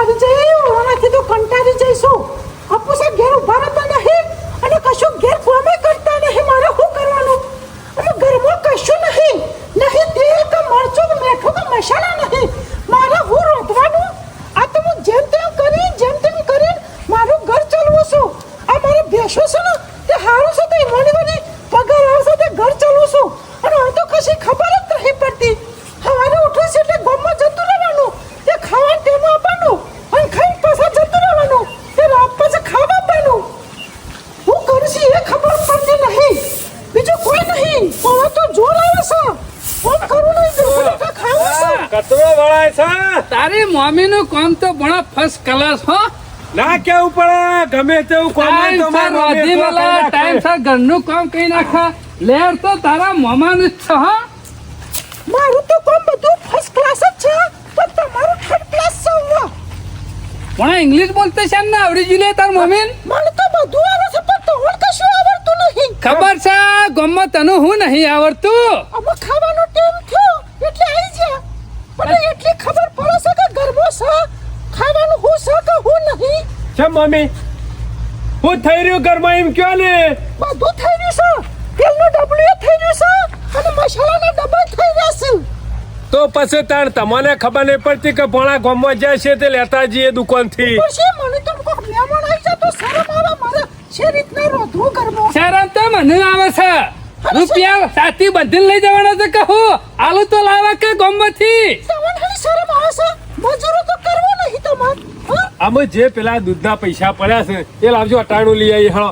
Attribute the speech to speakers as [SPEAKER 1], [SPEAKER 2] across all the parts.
[SPEAKER 1] કંટાળી જઈ ઓનાથી તો કંટાળી જઈશું અપુ સાહેબ ઘેર ઉભા રહેતા નહીં અને કશું ઘેર કોમે કરતા નહીં મારે શું કરવાનું અને ઘરમાં કશું નહીં તેલ કે મરચું કે મીઠું કે મસાલા નહીં મારે હું રોધવાનું આ તો હું જેમ તેમ કરી મારું ઘર ચલાવું છું આ મારે ભેંસો છે ને તે હારું છે તે મોડી પગાર આવશે તે ઘર ચલાવું છું અને હવે તો કશી ખબર જ નહીં પડતી સવારે ઉઠે છે એટલે ગામમાં જતું રહેવાનું તે ખાવાનું ટેમ આપવાનું અને ખાઈ પાછા જતું રહેવાનું તે રાત પછી ખાવા આપવાનું હું કરું છું એ ખબર પડતી નહીં બીજું કોઈ નહીં હવે તો જોર આવે છે કોમ કરું નહીં તો ખાવું છે
[SPEAKER 2] કતરો વળાય છે
[SPEAKER 3] તારી મમ્મીનું કામ તો બડા ફર્સ્ટ ક્લાસ હો
[SPEAKER 2] ના કેવું પડે ગમે તેવું કોમ હોય તો મારો
[SPEAKER 3] ટાઈમ સર ઘરનું કામ કઈ નાખા લેર તો તારા મમાનું જ છે હો
[SPEAKER 1] મારું તો કામ બધું ફર્સ્ટ ક્લાસ જ છે પણ તમારું થર્ડ ક્લાસ છે હો
[SPEAKER 3] પણ ઇંગ્લિશ બોલતે છે ને આવડી જ લે તાર મમ્મી
[SPEAKER 1] મને તો બધું આવે છે પણ તો કશું આવડતું નહીં
[SPEAKER 3] ખબર છે ગમમાં તને હું નહીં આવડતું
[SPEAKER 1] અમે ખાવાનો ટાઈમ થયો એટલે આવી ગયા પણ એટલી ખબર પડે છે કે ઘરમાં છે ખાવાનું હું છે કે હું નહીં
[SPEAKER 2] છે મમ્મી હું થઈ રહ્યું ઘરમાં એમ કયો ને
[SPEAKER 1] બધું થઈ રહ્યું છે તેલનું ડબલું થઈ રહ્યું છે અને મસાલાના ડબ્બા થઈ રહ્યા છે
[SPEAKER 2] તો પછી તાણ તમને ખબર નહીં પડતી કે ભણા ગામમાં જાય છે તે લેતા જઈએ દુકાનથી
[SPEAKER 1] પછી મને તો કોઈ મહેમાન આવી જાય તો શરમ આવે મારે છે રીતના રોધવું ઘરમાં
[SPEAKER 3] શરમ તો મને આવે છે રૂપિયા સાથી બધીને લઈ જવાના છે કહું આલુ તો લાવા કે ગામમાંથી
[SPEAKER 1] તમને શરમ આવે છે મજૂરો તો કરવો નહીં તમાર હા
[SPEAKER 2] અમે જે પેલા દૂધના પૈસા પડ્યા છે એ લાવજો અટાણું લઈ આવી હળો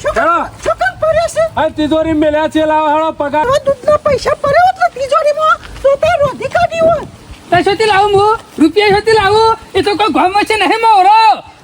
[SPEAKER 1] છોકરા પડ્યા છે
[SPEAKER 2] આ તિજોરી મેલ્યા છે લાવ હળો પગાર
[SPEAKER 1] આ દૂધના પૈસા પડ્યા એટલે તિજોરીમાં તો તે રોધી કાઢી હોય
[SPEAKER 3] તે શોથી લાવું હું રૂપિયા શોથી લાવું એ તો કોઈ ગામમાં છે નહીં મોરો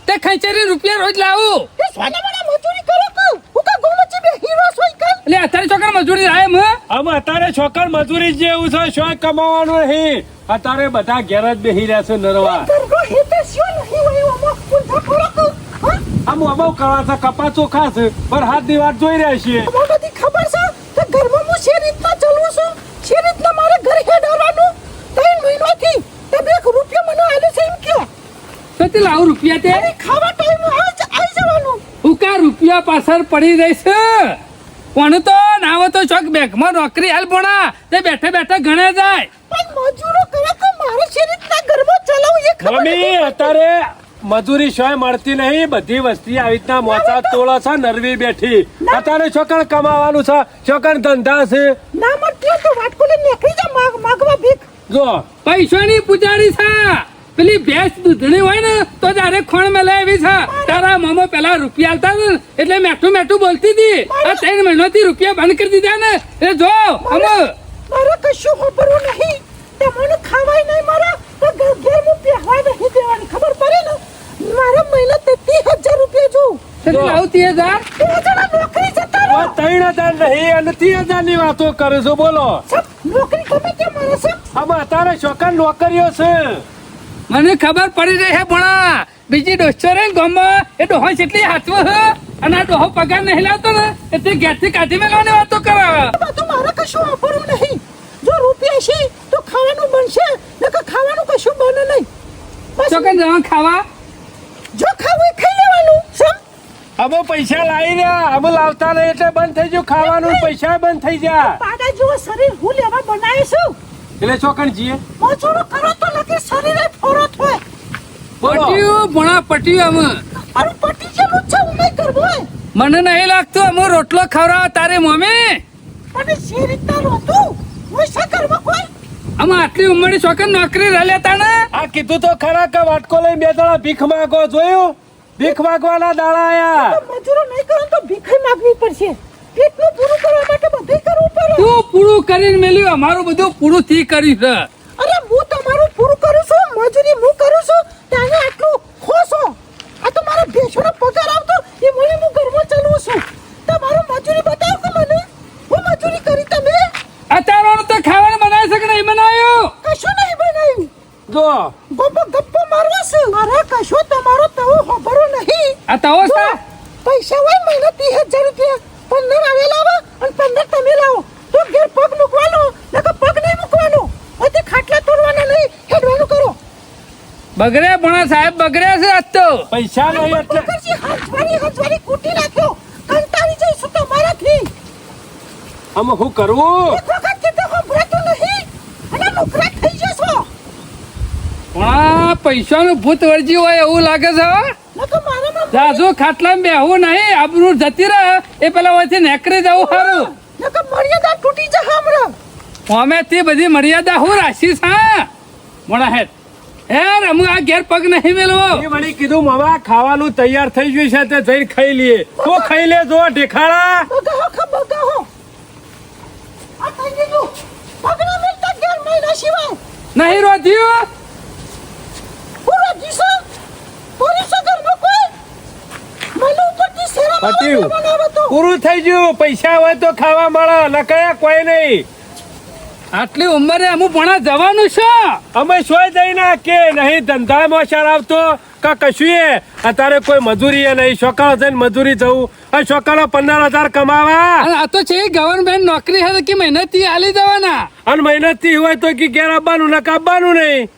[SPEAKER 3] તે ખંચેરી રૂપિયા રોજ લાવું
[SPEAKER 1] તે સોનાવાળા મજૂરી કરો કે હું કા ગોમચી બે હીરો સોઈ કર
[SPEAKER 3] એટલે અત્યારે છોકરા મજૂરી થાય એમ
[SPEAKER 2] અમે અત્યારે છોકર મજૂરી જેવું છે શોખ કમાવાનું નહીં અત્યારે બધા ઘેર જ બેહી રહ્યા છે નરવા
[SPEAKER 1] કરગો હેતે શું નહીં હોય ઓમાં ઊંધા પડો કે હા
[SPEAKER 2] આમ અમો કરવા છે કપા ચોખા છે પર હાથ ની વાત જોઈ રહ્યા છીએ
[SPEAKER 1] મને બધી ખબર છે કે ઘરમાં હું છે રીતના ચલવું છું છે રીતના મારે ઘર હેડવાનું 3 મહિનાથી તે 1 રૂપિયા મને આલ્યો છે એમ કયો
[SPEAKER 3] શોથી લાવું રૂપિયા તે
[SPEAKER 1] અરે ખાવા ટાઈમ આવી જવાનું
[SPEAKER 3] ઉકા રૂપિયા પાછળ પડી રહીશ કોણ તો નાવો તો ચોક બેંકમાં નોકરી હાલ ભણા તે બેઠે બેઠે ગણે જાય
[SPEAKER 1] પણ મજૂરો કરે કે મારે છે રીતના ઘરમાં ચલાવું એ ખબર
[SPEAKER 2] મમ્મી અત્યારે મજૂરી શોય મળતી નહીં બધી વસ્તી આવી રીતના મોચા તોળા છે નરવી બેઠી અત્યારે છોકર કમાવાનું છે છોકર ધંધા છે
[SPEAKER 1] ના મળતી તો વાટકો લઈને નીકળી જા માગવા ભીખ
[SPEAKER 2] જો
[SPEAKER 3] પૈસાની પૂજારી છે પેલી ભેંસ દૂધણી હોય ને તો તારે ખોણ મેલે એવી છે તારા મામા પેલા રૂપિયા આલતા ને એટલે મેઠું બોલતી હતી આ 3 મહિનાથી રૂપિયા બંધ કરી દીધા ને એ જો અમે
[SPEAKER 1] મારે કશું ખબરું નહીં તમને ખાવાય નહીં મારા તો ઘેર હું પહેવા નહીં દેવાની ખબર પડે ને મારા મહિના 30000 રૂપિયા જો
[SPEAKER 3] શેથી લાવું 3,000
[SPEAKER 1] 3,000 નોકરી જતા રહો
[SPEAKER 2] 3,000 નહીં અને 30,000 ની વાતો કરે છો બોલો
[SPEAKER 1] સબ નોકરી ગમે તે મારે છે
[SPEAKER 2] આમાં અત્યારે છોકર નોકરીઓ છે
[SPEAKER 3] મને ખબર પડી રહી હે ભણા બીજી ડોસ્ટર રે ગામમાં એ ડોહો કેટલી હાચવો હે અને આ ડોહો પગાર નહીં લાવતો ને એટલે ઘેરથી કાઢી મેળવાની વાતો કરાવે
[SPEAKER 1] બધું મારે કશું વાપરવું નહીં જો રૂપિયા છે તો ખાવાનું બનશે નકર ખાવાનું કશું બને નહીં
[SPEAKER 3] ચોકન જવાનું ખાવા
[SPEAKER 1] જો ખાવું એ ખાઈ લેવાનું સમ
[SPEAKER 2] અમે પૈસા લાવી રહ્યા અમે લાવતા નહીં એટલે બંધ થઈ ગયું ખાવાનું પૈસા બંધ થઈ ગયા
[SPEAKER 1] પાડા જેવો શરીર હું લેવા બનાવે છું
[SPEAKER 2] એટલે છોકર જીએ
[SPEAKER 1] મજૂરો કરો તો લગી શરીરે ફોરો થાય
[SPEAKER 3] પટ્યું ભણા પટ્યું અમે
[SPEAKER 1] અરે પટી જેવું છે ઉમે કરવો
[SPEAKER 3] મને નહીં લાગતું અમે રોટલો ખવડાવ તારી મમ્મી
[SPEAKER 1] અને જે રીતના રોતું હું શા કરવા કોઈ
[SPEAKER 3] અમે આટલી ઉંમરની છોકરી નોકરી રહી લેતા ને
[SPEAKER 2] આ કીધું તો ખરા કે વાટકો લઈને 2 દાડા ભીખ માંગો જોયું ભીખ માંગવાના દાડા આયા
[SPEAKER 1] મજૂરો નહીં કરો તો ભીખ માંગવી પડશે પેટનું પૂરું કરવા માટે બધું કરવું પડે
[SPEAKER 3] તું પૂરું કરીને મેલ્યું અમારું બધું પૂરું થી કર્યું છે
[SPEAKER 1] અરે હું તમારું પૂરું કરું છું મજૂરી હું કરું છું ત્યાં આટલું ખોસો આ તો મારા ભેંસોનો પગાર આવતો એ મને હું ઘરમાં ચલાવું છું તમારું મજૂરી બતાવો કે મને હું મજૂરી કરી તમે
[SPEAKER 3] અત્યારે તો ખાવાનું બનાવી શકે નહીં બનાવ્યું
[SPEAKER 1] કશું નહીં બનાવ્યું
[SPEAKER 2] જો
[SPEAKER 1] ગપ્પો મારવા છે મારે કશું તમારો તવો ખબરો નહીં
[SPEAKER 3] આ તવો છે
[SPEAKER 1] પૈસા હોય મહિને 30,000 રૂપિયા 15 આવેલા આવે અને 15 તમે લાવો તો ઘેર પગ મૂકવાનો નકર પગ નહીં મૂકવાનો અને ખાટલા તોડવાના નહીં હેડવાનું કરો
[SPEAKER 3] બગડે ભણા સાહેબ બગડે છે આજ તો
[SPEAKER 2] પૈસા નહીં એટલે
[SPEAKER 1] મગરજી હંસવારી કૂટી નાખ્યો કંટાળી જઈશું તમારાથી
[SPEAKER 2] આમાં શું કરવું
[SPEAKER 1] એક વખત કીધું સંભળાતું નહીં અને નુકરા થઈ જશો
[SPEAKER 3] ભણા પૈસાનું ભૂત વળજી હોય એવું લાગે છે હો.
[SPEAKER 1] નકર મારામાં
[SPEAKER 3] જાજુ ખાટલામાં બેહવું નહીં આબરૂ જતી રહે એ પેલા વચ્ચે નેકરી જવું સારું
[SPEAKER 1] નકર મર્યાદા તૂટી જશે હમણાં
[SPEAKER 3] અમે તે બધી મર્યાદા હું રાખીશ હા મોણા હેડ યાર અમે આ ઘેર પગ નહીં મેલવો
[SPEAKER 2] એ વળી કીધું મામા ખાવાનું તૈયાર થઈ ગયું છે તે જઈને ખાઈ લઈએ તો ખાઈ લેજો ઢેખાડા
[SPEAKER 1] બગાહો બગાહો આ થઈ ગયું પગના મિલતા ઘેર મહિના સિવાય
[SPEAKER 3] નહીં રોધ્યું
[SPEAKER 1] પૂરો દિશો પોલીસ ઘરમાં કોઈ મને ઉપરથી શરમ
[SPEAKER 2] પટ્યું.
[SPEAKER 1] આવે તો
[SPEAKER 2] પૂરું થઈ ગયું પૈસા હોય તો ખાવા મળે નકયા કોઈ નહીં
[SPEAKER 3] આટલી ઉંમરે અમુક ભણા જવાનું છે
[SPEAKER 2] અમે સોય જઈને કે નહીં ધંધામાં શાર આવતો કા કશું અત્યારે કોઈ મજૂરી એ નહીં છોકરો જઈને મજૂરી જવું અને છોકરો 15,000 કમાવા
[SPEAKER 3] અને આ તો છે ગવર્નમેન્ટ નોકરી હતી કે મહેનતથી આલી દેવાના
[SPEAKER 2] અને મહેનતથી હોય તો કે ઘેર આવવાનું ને કાપવાનું નહીં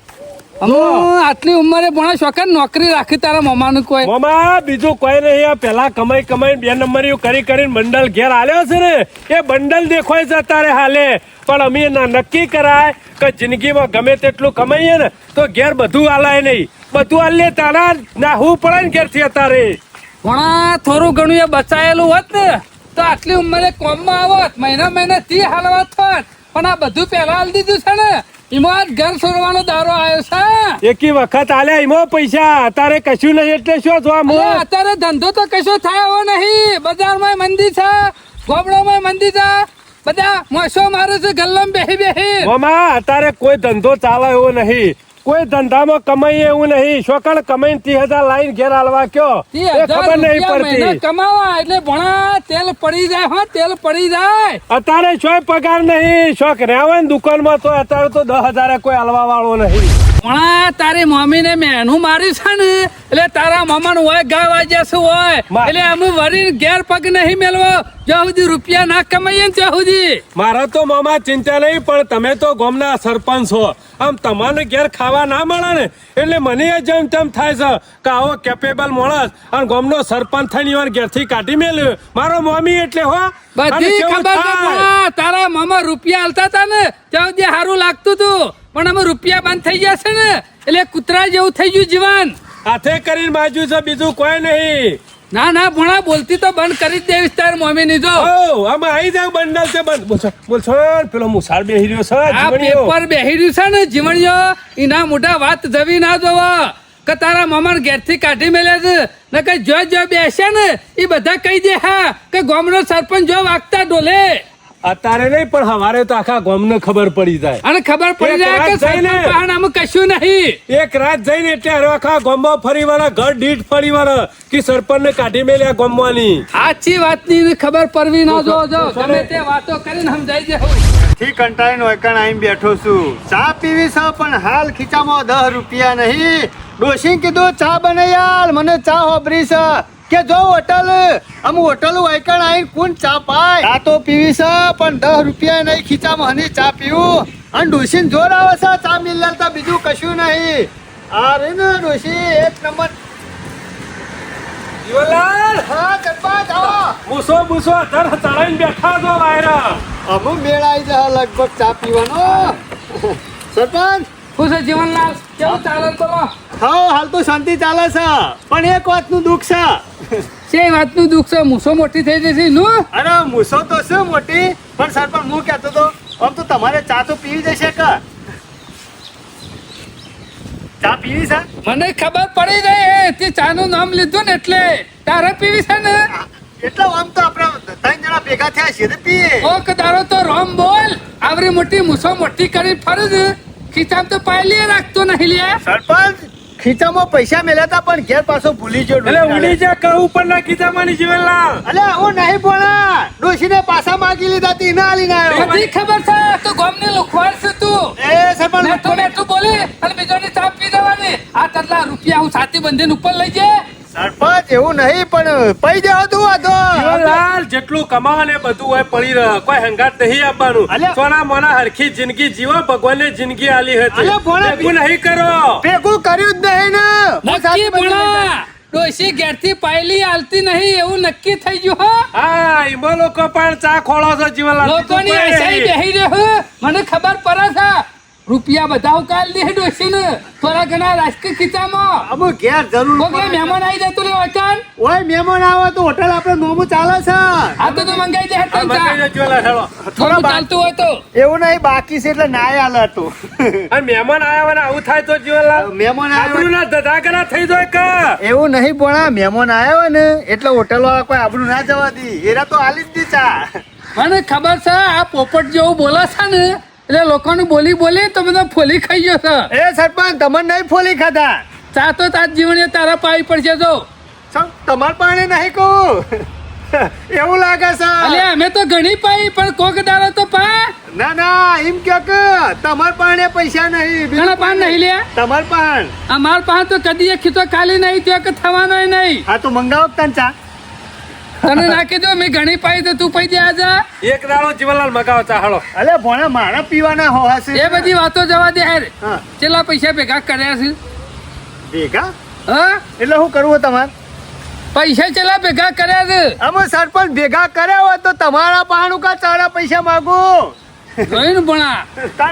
[SPEAKER 3] અમો આટલી ઉંમરે ભણા શોખન નોકરી રાખી તારા મમાનું કોઈ
[SPEAKER 2] મામા બીજું કોઈ નહીં આ પેલા કમાઈ 2 નંબરીઓ કરીને બંડલ ઘેર આલ્યો છે ને એ બંડલ દેખાય છે તારે હાલે પણ અમે ના નક્કી કરાય કે જિંદગીમાં ગમે તેટલું કમાઈએ ને તો ઘેર બધું આલાય નહીં બધું આલે તારા નાહવું પડે ને ઘેરથી અત્યારે
[SPEAKER 3] ભણા થોડું ઘણું એ બચાયેલું હોત ને તો આટલી ઉંમરે કોમમાં આવત મહિના થી હાલવા થોત પણ આ બધું પહેલા હાલ દીધું છે ને એમાં જ ઘર છોડવાનો દારો આવ્યો છે
[SPEAKER 2] એકી વખત આલ્યા એમાં પૈસા અત્યારે કશું નહીં એટલે શું જોવા
[SPEAKER 3] અરે
[SPEAKER 2] મોં
[SPEAKER 3] અત્યારે ધંધો તો કશો થાય એવો નહીં બજારમાં મંદી છે ગોબડોમાં મંદી છે બધા મોસો મારે છે ગલ્લામાં બેહી
[SPEAKER 2] મામા અત્યારે કોઈ ધંધો ચાલે એવો નહીં કોઈ ધંધામાં કમાઈએ એવું નહીં છોકરા કમાઈને 30,000 લાઈન ઘેર આલવા કયો એ ખબર નહીં પડતી
[SPEAKER 3] કમાવા એટલે ભણા તેલ પડી જાય હો તેલ પડી જાય
[SPEAKER 2] અત્યારે શોય પગાર નહીં શોખ રહેવા ને દુકાનમાં તો અત્યારે તો 10,000 કોઈ આલવા વાળો નહીં
[SPEAKER 3] ભણા તારી મમ્મીને મેનું માર્યું છે ને એટલે તારા મામાનું હોય ગા વાજ્યા શું હોય એટલે અમે વરીને ઘેર પગ નહીં મેળવો જ્યાં સુધી રૂપિયા ના કમાઈએ ને ત્યાં સુધી
[SPEAKER 2] મારા તો મામા ચિંતા નહીં પણ તમે તો ગામના સરપંચ છો આમ તમારે ઘેર ખાવા ના મળે ને એટલે મને એ જેમ તેમ થાય છે કે આવો કેપેબલ માણસ અને ગામનો સરપંચ થઈને વાર ઘેરથી કાઢી મેલ્યો મારો મમ્મી એટલે હો
[SPEAKER 3] બધી ખબર છે ભણા તારા મામા રૂપિયા આલતા હતા ને ત્યાં સુધી સારું લાગતું હતું પણ અમે રૂપિયા બંધ થઈ ગયા છે ને એટલે કૂતરા જેવું થઈ ગયું જીવન
[SPEAKER 2] હાથે કરીને બાજુ છે બીજું કોઈ નહીં
[SPEAKER 3] ના ના ભણા બોલતી તો બંધ કરી જ દેવીશ તાર મમ્મી ની જો
[SPEAKER 2] ઓ આમાં આવી જાવ બંડલ છે બંધ બોલશો પેલો મુસાર બેહી રહ્યો છે
[SPEAKER 3] આ
[SPEAKER 2] જીવણીઓ.
[SPEAKER 3] પેપર બેહી રહ્યું છે ને જીવણીઓ એના મોટા વાત જવી ના જોવા કે તારા મામા ઘેર થી કાઢી મેલ્યા છે ને કે જો બેસે ને એ બધા કહી દે હા કે ગામનો સરપંચ જો વાગતા ડોલે
[SPEAKER 2] અત્યારે નહીં પણ હવારે તો આખા ગામને ખબર પડી જાય
[SPEAKER 3] અને ખબર પડી જાય કે
[SPEAKER 2] એક રાત જઈને.
[SPEAKER 3] સરપંચ પાણામાં કશું નહીં
[SPEAKER 2] એક રાત જઈને એટલે હારો આખા ગામમાં ફરી વાળા ઘર દીઠ ફરી વાળા કે સરપંચ ને કાઢી મેલ્યા ગામવાની
[SPEAKER 3] સાચી વાતની ખબર પડવી ના જો ગમે તે વાતો કરીને સમજાઈ જાય
[SPEAKER 4] થી કંટાળીને ઓયકણ આવીને બેઠો છું ચા પીવી છે પણ હાલ ખીચામાં 10 રૂપિયા નહીં ડોશી કીધું ચા બને યાર મને ચા હોબરી છે કે જો હોટલ અમુ હોટલ ઓયકણ આવીને કોણ ચા પાય ચા તો પીવી છે પણ 10 રૂપિયા નહીં ખીચામાં હની ચા પીવું અને ડોશીને જોર આવે છે ચા મિલતા બીજું કશું નહીં આ રે ને ડોશી એક નંબર
[SPEAKER 2] જીવનલાલ
[SPEAKER 4] હા ચપ્પા જાઓ
[SPEAKER 2] મૂસો ધર ચડાઈને બેઠા છો વાયરા
[SPEAKER 4] અમુ મેળાઈ જા લગભગ ચા પીવાનો સરપંચ
[SPEAKER 3] ખુશ છે જીવનલાલ કેવું ચાલે તો
[SPEAKER 4] હા હાલ તો શાંતિ ચાલે છે પણ એક વાતનું દુઃખ છે
[SPEAKER 3] છે વાતનું દુઃખ છે મૂસો મોટી થઈ જશે નું
[SPEAKER 4] અરે મૂસો તો શું મોટી પણ સરપંચ હું કહેતો તો આમ તો તમારે ચા તો પીવી જશે કે ચા પીવી છે
[SPEAKER 3] મને ખબર પડી ગઈ તે ચાનું નામ લીધું ને એટલે તારે પીવી છે ને
[SPEAKER 4] એટલે આમ તો આપણે 3 જણા ભેગા થયા છીએ તો પીએ
[SPEAKER 3] ઓ કે તારો તો રોમ બોલ આવરી મોટી મૂસો મોટી કરી ફરજ ખીચામ તો પાયલી રાખતો નહીં લે
[SPEAKER 4] સરપંચ ખીચામાં પૈસા મેલ્યા હતા પણ ઘેર પાછો ભૂલી ગયો
[SPEAKER 2] એટલે ઉડી જા કહું પણ ના કીધા માની જીવનલાલ
[SPEAKER 4] અલે હું નહીં ભણા ડોશીને પાછા માંગી લીધા તી ના આલી ના આવ્યો
[SPEAKER 3] બધી ખબર છે તો ગોમની લુખવાડ છે તું
[SPEAKER 4] એ સરપંચ
[SPEAKER 3] મેઠું મેઠું બોલી અને બીજોની ચા પી દેવાની આ તરલા રૂપિયા હું સાથી બંધીને ઉપર લઈ જાય
[SPEAKER 4] સરપંચ એવું નહીં પણ પૈ દેવા તું આ તો
[SPEAKER 2] જીવનલાલ જેટલું કમાવા ને બધું હોય પડી રહે કોઈ હંગાત નહીં આપવાનું
[SPEAKER 4] અલ્યા.
[SPEAKER 2] સોના મોના હરખી જિંદગી જીવો ભગવાને જિંદગી આલી હતી
[SPEAKER 4] અલ્યા, ભોળા
[SPEAKER 2] ભેગું નહીં કરો
[SPEAKER 4] ભેગું કર્યું જ નહીં ને હું
[SPEAKER 3] નક્કી
[SPEAKER 4] સાથે બધું
[SPEAKER 3] ભણા ડોશી ઘેરથી પાયલી આલતી નહીં એવું નક્કી થઈ ગયું હો
[SPEAKER 2] હા ઈમો લોકો પણ ચા ખોળો છો જીવનલાલ
[SPEAKER 3] લોકોની આશાઈ બેહી રહ્યો હો. મને ખબર પડે છે રૂપિયા બધા ઉકાલ દે ડોશી ને થોડા ઘણા રાજકીય ખીચામાં
[SPEAKER 4] અમુ ઘેર જરૂર
[SPEAKER 3] કોકને
[SPEAKER 4] પડે.
[SPEAKER 3] મહેમાન આવી જતું રે વાચાન
[SPEAKER 4] ઓય મહેમાન આવે તો હોટલ આપણે નોમું ચાલે છે
[SPEAKER 3] આ તો તું મંગાઈ દે
[SPEAKER 2] હા,
[SPEAKER 3] તને ચા.
[SPEAKER 2] મંગાઈ દેજો જીવનલાલ, હેળો.
[SPEAKER 3] થોડું ચાલતું હોય તો
[SPEAKER 4] એવું નહીં બાકી છે એટલે ના આલે હતું
[SPEAKER 2] અને મહેમાન આયા હોય ને આવું થાય તો જીવનલાલ
[SPEAKER 4] મહેમાન
[SPEAKER 2] આબરૂ
[SPEAKER 4] આવ્યો
[SPEAKER 2] ના ધધાકરા થઈ જાય કે
[SPEAKER 4] એવું નહીં પણ મહેમાન આવ્યા હોય ને એટલે હોટલ વાળા કોઈ આબરૂ ના જવા દી એરા તો આલી જ દી ચા
[SPEAKER 3] મને ખબર છે આ પોપટ જેવું બોલે છે ને એટલે લોકોનું બોલી બોલી તો બધા ફોલી ખાઈ ગયો છે
[SPEAKER 4] એ સરપંચ તમને નહીં ફોલી ખાધા
[SPEAKER 3] ચા તો તાર જીવન તારા પાવી પડશે તો
[SPEAKER 4] સમ તમાર પાણે નહીં કહું એવું લાગે છે
[SPEAKER 3] અલે અમે તો ઘણી પાઈ પણ કોક દાડો તો પા
[SPEAKER 4] ના ના એમ કે તમાર પાણે પૈસા નહીં બીજું
[SPEAKER 3] ઘણા પાન નહીં લે
[SPEAKER 4] તમાર પાણ
[SPEAKER 3] અમાર પાસે તો કદી એક ખીતો ખાલી નહીં ત્યાં કે થવાનો નહીં
[SPEAKER 4] હા તો મંગાવો તન ચા
[SPEAKER 3] તને નાખી દો મેં ઘણી પાઈ તો તું પૈ દે આજા
[SPEAKER 2] એક દાડો જીવનલાલ મગાવો ચા હળો
[SPEAKER 4] અલે ભોણા મારા પીવાના હોવા છે
[SPEAKER 3] એ બધી વાતો જવા દે હેર
[SPEAKER 4] હા.
[SPEAKER 3] કેટલા પૈસા ભેગા કર્યા છે
[SPEAKER 4] ભેગા
[SPEAKER 3] હા
[SPEAKER 4] એટલે શું કરવું તમારે
[SPEAKER 3] પૈસા કેટલા ભેગા કર્યા છે
[SPEAKER 4] અમે સરપંચ ભેગા કર્યા હોય તો તમારા પાણું કા ચારા પૈસા માંગુ
[SPEAKER 3] જોયું ભણા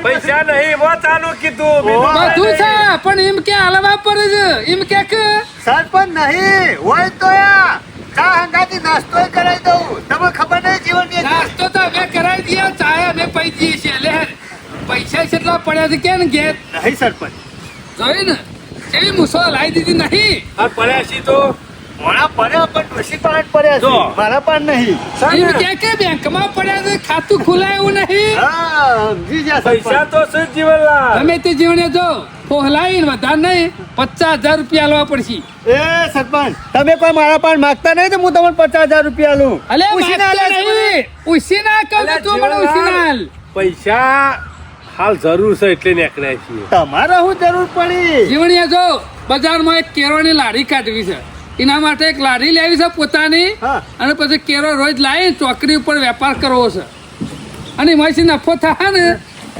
[SPEAKER 2] પૈસા નહીં મો ચાનું કીધું બીજું
[SPEAKER 3] બધું છે પણ એમ કે હાલવા પડે છે એમ કે
[SPEAKER 4] સરપંચ નહીં હોય તો યા ચા હંગાથી નાસ્તો કરાવી દઉં તમે ખબર નહીં જીવન
[SPEAKER 3] નાસ્તો તો અમે કરાવી દઈએ ચાય અમે પૈ દઈએ છીએ લે હેર. પૈસા કેટલા પડ્યા છે કે ને ઘેર
[SPEAKER 4] નહીં સરપંચ
[SPEAKER 3] જોયું ને એવી મુસો લાવી દીધી નહીં
[SPEAKER 2] આ પડ્યા છી તો
[SPEAKER 4] મોડા પડ્યા પણ ડોશી પાણ પડ્યા છે
[SPEAKER 2] જો.
[SPEAKER 4] મારા પાણ નહીં
[SPEAKER 3] એમ કે બેંકમાં પડ્યા છે ખાતું ખુલાયું નહીં
[SPEAKER 4] હા સમજી ગયા
[SPEAKER 2] પૈસા
[SPEAKER 4] સરપંચ
[SPEAKER 2] તો શું જીવનલાલ
[SPEAKER 3] અમે તે જીવને જો પોહલાઈને વધારે નહીં 50,000 રૂપિયા આલવા પડશે
[SPEAKER 4] એ સરપંચ તમે કોઈ મારા પાણ માંગતા નહીં તો હું તમને 50,000 રૂપિયા આલું
[SPEAKER 3] અલે
[SPEAKER 4] ઉછીના
[SPEAKER 3] માગતો
[SPEAKER 4] આલ્યા છે મને.
[SPEAKER 3] નહીં ઉછીના કહું
[SPEAKER 2] અલા,
[SPEAKER 3] તું મને
[SPEAKER 2] જીવનલાલ,
[SPEAKER 3] ઉછીનાલ
[SPEAKER 2] પૈસા હાલ જરૂર છે એટલે નીકળ્યા છીએ
[SPEAKER 4] તમારે શું જરૂર પડી
[SPEAKER 3] જીવણીયા જો બજારમાં એક કેરોની લારી કાઢવી છે એના માટે એક લારી લેવી છે પોતાની
[SPEAKER 4] હા.
[SPEAKER 3] અને પછી કેરો રોજ લાવી ચોકડી ઉપર વેપાર કરવો છે અને એમાંથી નફો થાય ને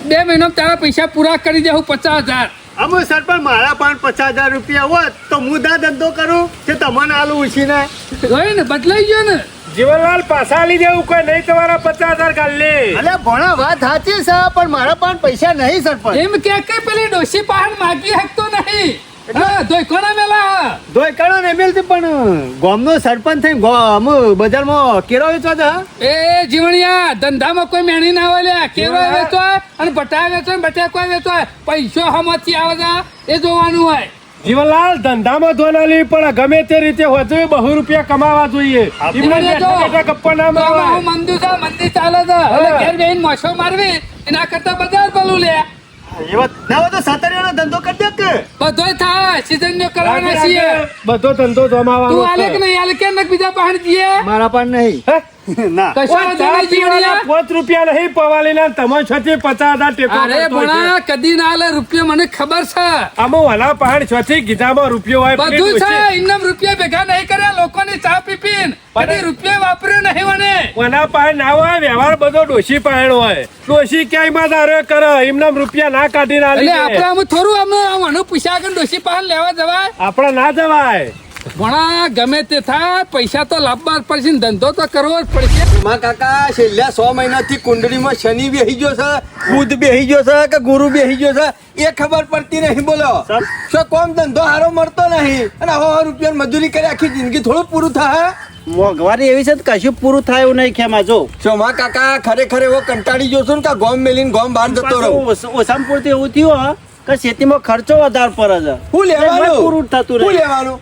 [SPEAKER 3] 2 મહિનામાં તારા પૈસા પૂરા કરી દેવું 50,000
[SPEAKER 4] અમે સરપંચ મારા પાણ 50,000 રૂપિયા હોત તો મુદ્દા ધંધો કરું કે તમને આલું ઉછીને
[SPEAKER 3] જોયું ને બદલાઈ ગયો ને
[SPEAKER 2] જીવનલાલ પાછા લઈ દેવું કોઈ નહીં તમારા 50,000 કાલ લે
[SPEAKER 4] અલે ભણા વાત સાચી છે પણ મારા પાણ પૈસા નહીં સરપંચ
[SPEAKER 3] એમ કે પેલી ડોશી પાહણ માગી શકતો નહીં હા ધોઈ કોના મેલા
[SPEAKER 4] દોય કણો ને મેલતી પણ ગામનો સરપંચ થઈ ગામ બજારમાં કેરો વેચવા છે હા?
[SPEAKER 3] એ જીવણિયા ધંધામાં કોઈ મેણી ના હોય લ્યા કેવો વેચવાય અને બટા વેચવાય બટાકા વેચવાય પૈસો હમતી આવે છે એ જોવાનું હોય
[SPEAKER 2] જીવનલાલ ધંધામાં ધોનાલી પણ ગમે તે રીતે હોય તો બહુ રૂપિયા કમાવા જોઈએ એમને બેઠા બેઠા ગપ્પા ના મારવાય.
[SPEAKER 3] મંદિર છે મંદિર ચાલે છે એટલે ઘેર બેહીને મોસો મારવી એના કરતા બજાર બોલું લે
[SPEAKER 4] એવા ના હોય તો સાતરિયાનો ધંધો કરી દે કે
[SPEAKER 3] બધોય થાય સીઝન નો કરવાના છીએ
[SPEAKER 2] બધો ધંધો જમાવાનો
[SPEAKER 3] તું આલે કે નહીં આલે કે નક બીજા પાહણ જીએ
[SPEAKER 4] મારા પાણ નહીં
[SPEAKER 2] હે?
[SPEAKER 4] ના
[SPEAKER 3] કશો વાંધો નહીં જીવણિયા.
[SPEAKER 2] 5 રૂપિયા નહીં પવાલીના તમે છથી 50,000 ટેકો
[SPEAKER 3] અરે
[SPEAKER 2] કરતો હોય
[SPEAKER 3] ભણા કદી ના આલે રૂપિયો મને ખબર છે
[SPEAKER 2] છે. આમાં વાલા પહાડ છથી ગીધામાં રૂપિયો હોય
[SPEAKER 3] બધું
[SPEAKER 2] પેલી
[SPEAKER 3] છે
[SPEAKER 2] ડોશી.
[SPEAKER 3] ઇન્નમ રૂપિયા ભેગા નહીં કર્યા લોકોની ચા પીપીન કદી રૂપિયા વાપર્યો નહીં મને
[SPEAKER 2] વાલા પહાડ ના હોય વ્યવહાર બધો ડોશી પહાડ હોય ડોશી ક્યાંય માં દારો કરે એમના રૂપિયા ના કાઢીને આલી
[SPEAKER 3] એટલે
[SPEAKER 2] દે.
[SPEAKER 3] આપણે આમ થોડું આમ પૂછ્યા કે ડોશી પાન લેવા જવાય
[SPEAKER 2] આપણે ના જવાય
[SPEAKER 3] ભણા ગમે તે થાય પૈસા તો લાવવા જ પડશે ને ધંધો તો કરવો જ પડશે
[SPEAKER 5] માં કાકા છેલ્લા 100 મહિનાથી કુંડળીમાં શનિ બેહી ગયો છે બુધ બેહી ગયો છે કે ગુરુ બેહી ગયો છે એ ખબર પડતી નહીં બોલો શું કોમ ધંધો હારો મળતો નહીં અને હો રૂપિયા મજૂરી કરી આખી જિંદગી થોડું પૂરું થાય
[SPEAKER 6] મોંઘવારી એવી છે કે કશું પૂરું થાય એવું નહીં ખેમા જો
[SPEAKER 5] શું માં કાકા ખરેખર એવો કંટાળી ગયો છું ને કે ગોમ મેલીને ગોમ બહાર જતો રહું
[SPEAKER 6] ઓછામાં પૂરતું એવું થયું હો કે ખેતીમાં ખર્ચો વધારે પડે છે
[SPEAKER 5] હું
[SPEAKER 6] એમાં
[SPEAKER 5] લેવાનું
[SPEAKER 6] પૂરું જ થતું
[SPEAKER 5] હું
[SPEAKER 6] રહે.
[SPEAKER 5] લેવાનું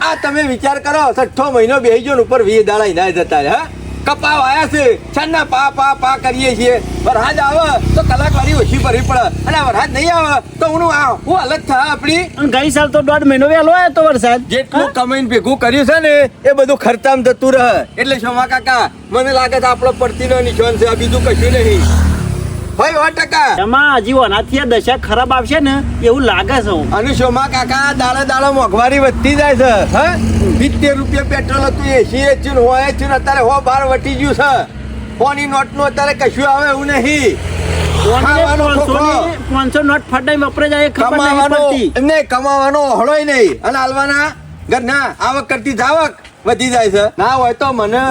[SPEAKER 5] આ તમે વિચાર કરો 6 મહિનો બેહી ગયો ને ઉપર 20 દાડા ઇનાય જતા રહે હા કપાવ આયા છે છન્ના પા પા પા કરીએ છીએ વરસાદ આવે તો કલાક વાળી ઓછી ભરવી પડે અને વરસાદ નહીં આવે તો હું હાલત થાય આપણી
[SPEAKER 6] અને ગઈ સાલ તો 1.5 મહિનો વહેલો આવ્યો તો વરસાદ
[SPEAKER 5] જેટલું કમાઈને ભેગું કર્યું છે ને એ બધું ખર્ચામાં જતું રહે એટલે શોમા કાકા મને લાગે છે આપણો પડતીનો નિશાન છે આ બીજું કશું નહીં હોય 100%.
[SPEAKER 6] એમાં હજી ઓનાથી આ દશા ખરાબ આવશે ને એવું લાગે છે હું.
[SPEAKER 5] અને શોમાં કાકા દાડે દાડે મોંઘવારી વધતી જાય છે. હા 70 રૂપિયા પેટ્રોલ હતું 80 ને હોય છે ને અત્યારે 12 વટી ગયું છે. કોની નોટ નું અત્યારે કશું આવે એવું નહીં. ખાવાનો ખોખો.
[SPEAKER 6] 500 નોટ ફટાઈ વપરાઈ જાય એ ખબર નહીં
[SPEAKER 5] કમાવાનો
[SPEAKER 6] પડતી.
[SPEAKER 5] એમને કમાવાનો હળોય નહીં અને હાલવાના ઘરના આવક કરતી જાવક વધી જાય છે. ના હોય તો મને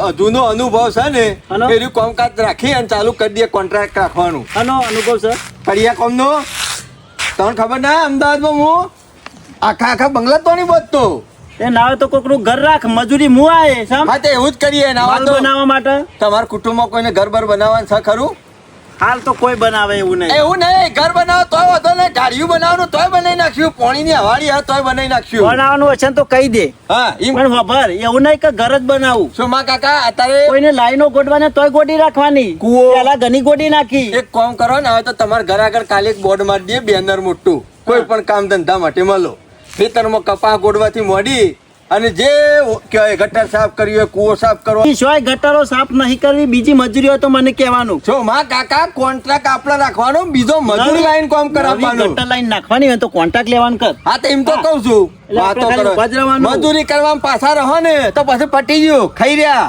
[SPEAKER 5] અધૂનો અનુભવ છે ને
[SPEAKER 6] હલો?
[SPEAKER 5] એનું કામકાજ રાખી અને ચાલુ કરી દે કોન્ટ્રાક્ટ રાખવાનું
[SPEAKER 6] આનો અનુભવ છે.
[SPEAKER 5] કડિયા કોમનો. તમને ખબર ના અમદાવાદમાં હું આખા બંગલા તો નહીં બોલતો.
[SPEAKER 6] એ ના હોય તો કોકનું ઘર રાખ, મજૂરી હું આયે સમ
[SPEAKER 5] હા તે એવું જ કરીએ. ના હોય
[SPEAKER 6] માલ
[SPEAKER 5] તો
[SPEAKER 6] બનાવવા માટે.
[SPEAKER 5] તમારા કુટુંબમાં કોઈને ઘર બર બનાવવાનું છે ખરું?
[SPEAKER 6] હાલ તો કોઈ બનાવે એવું નહીં.
[SPEAKER 5] એવું નહીં. ઘર બનાવો તોય વાંધો નહીં. ગાડીયું બનાવવાનું તોય બનાવી નાખ્યું. પાણીની હવાડી હા તોય બનાવી નાખ્યું.
[SPEAKER 6] બનાવવાનું હશે ને તો કહી દે.
[SPEAKER 5] હા એમ
[SPEAKER 6] પણ ખબર એવું નહીં કે ઘર જ બનાવું.
[SPEAKER 5] સોમા કાકા અત્યારે
[SPEAKER 6] કોઈને લાઈનો ગોઠવાને તોય ગોડી રાખવાની.
[SPEAKER 5] કૂવો.
[SPEAKER 6] પેલા ઘણી ગોડી નાખી.
[SPEAKER 5] એક કામ કરો ને હવે તો તમારા ઘર આગળ કાલે એક બોર્ડ મારી દઈએ બેનર મોટું. કોઈ પણ કામ ધંધા માટે મળો. ખેતરમાં કપા ગોડવાથી મોડી અને જે કહેવાય ગટર સાફ કરવી હોય કૂવો સાફ કરવો
[SPEAKER 6] શોય ગટરો સાફ નહીં કરવી, બીજી મજૂરી હોય તો મને કહેવાનું.
[SPEAKER 5] છો માં કાકા કોન્ટ્રાક્ટ આપણે રાખવાનો, બીજો મજૂરી લાઈન કામ
[SPEAKER 6] નવી
[SPEAKER 5] કરાવવાનું.
[SPEAKER 6] ગટર લાઈન નાખવાની હોય તો કોન્ટ્રાક્ટ લેવાનું કર.
[SPEAKER 5] હા તો એમ તો કહું છું.
[SPEAKER 6] એટલે આપણે
[SPEAKER 5] વાતો
[SPEAKER 6] ખાલી
[SPEAKER 5] કરો.
[SPEAKER 6] ઉભા જ રહેવાનું.
[SPEAKER 5] મજૂરી કરવામાં પાછા રહો ને તો પછી પટી ગયું ખાઈ રહ્યા.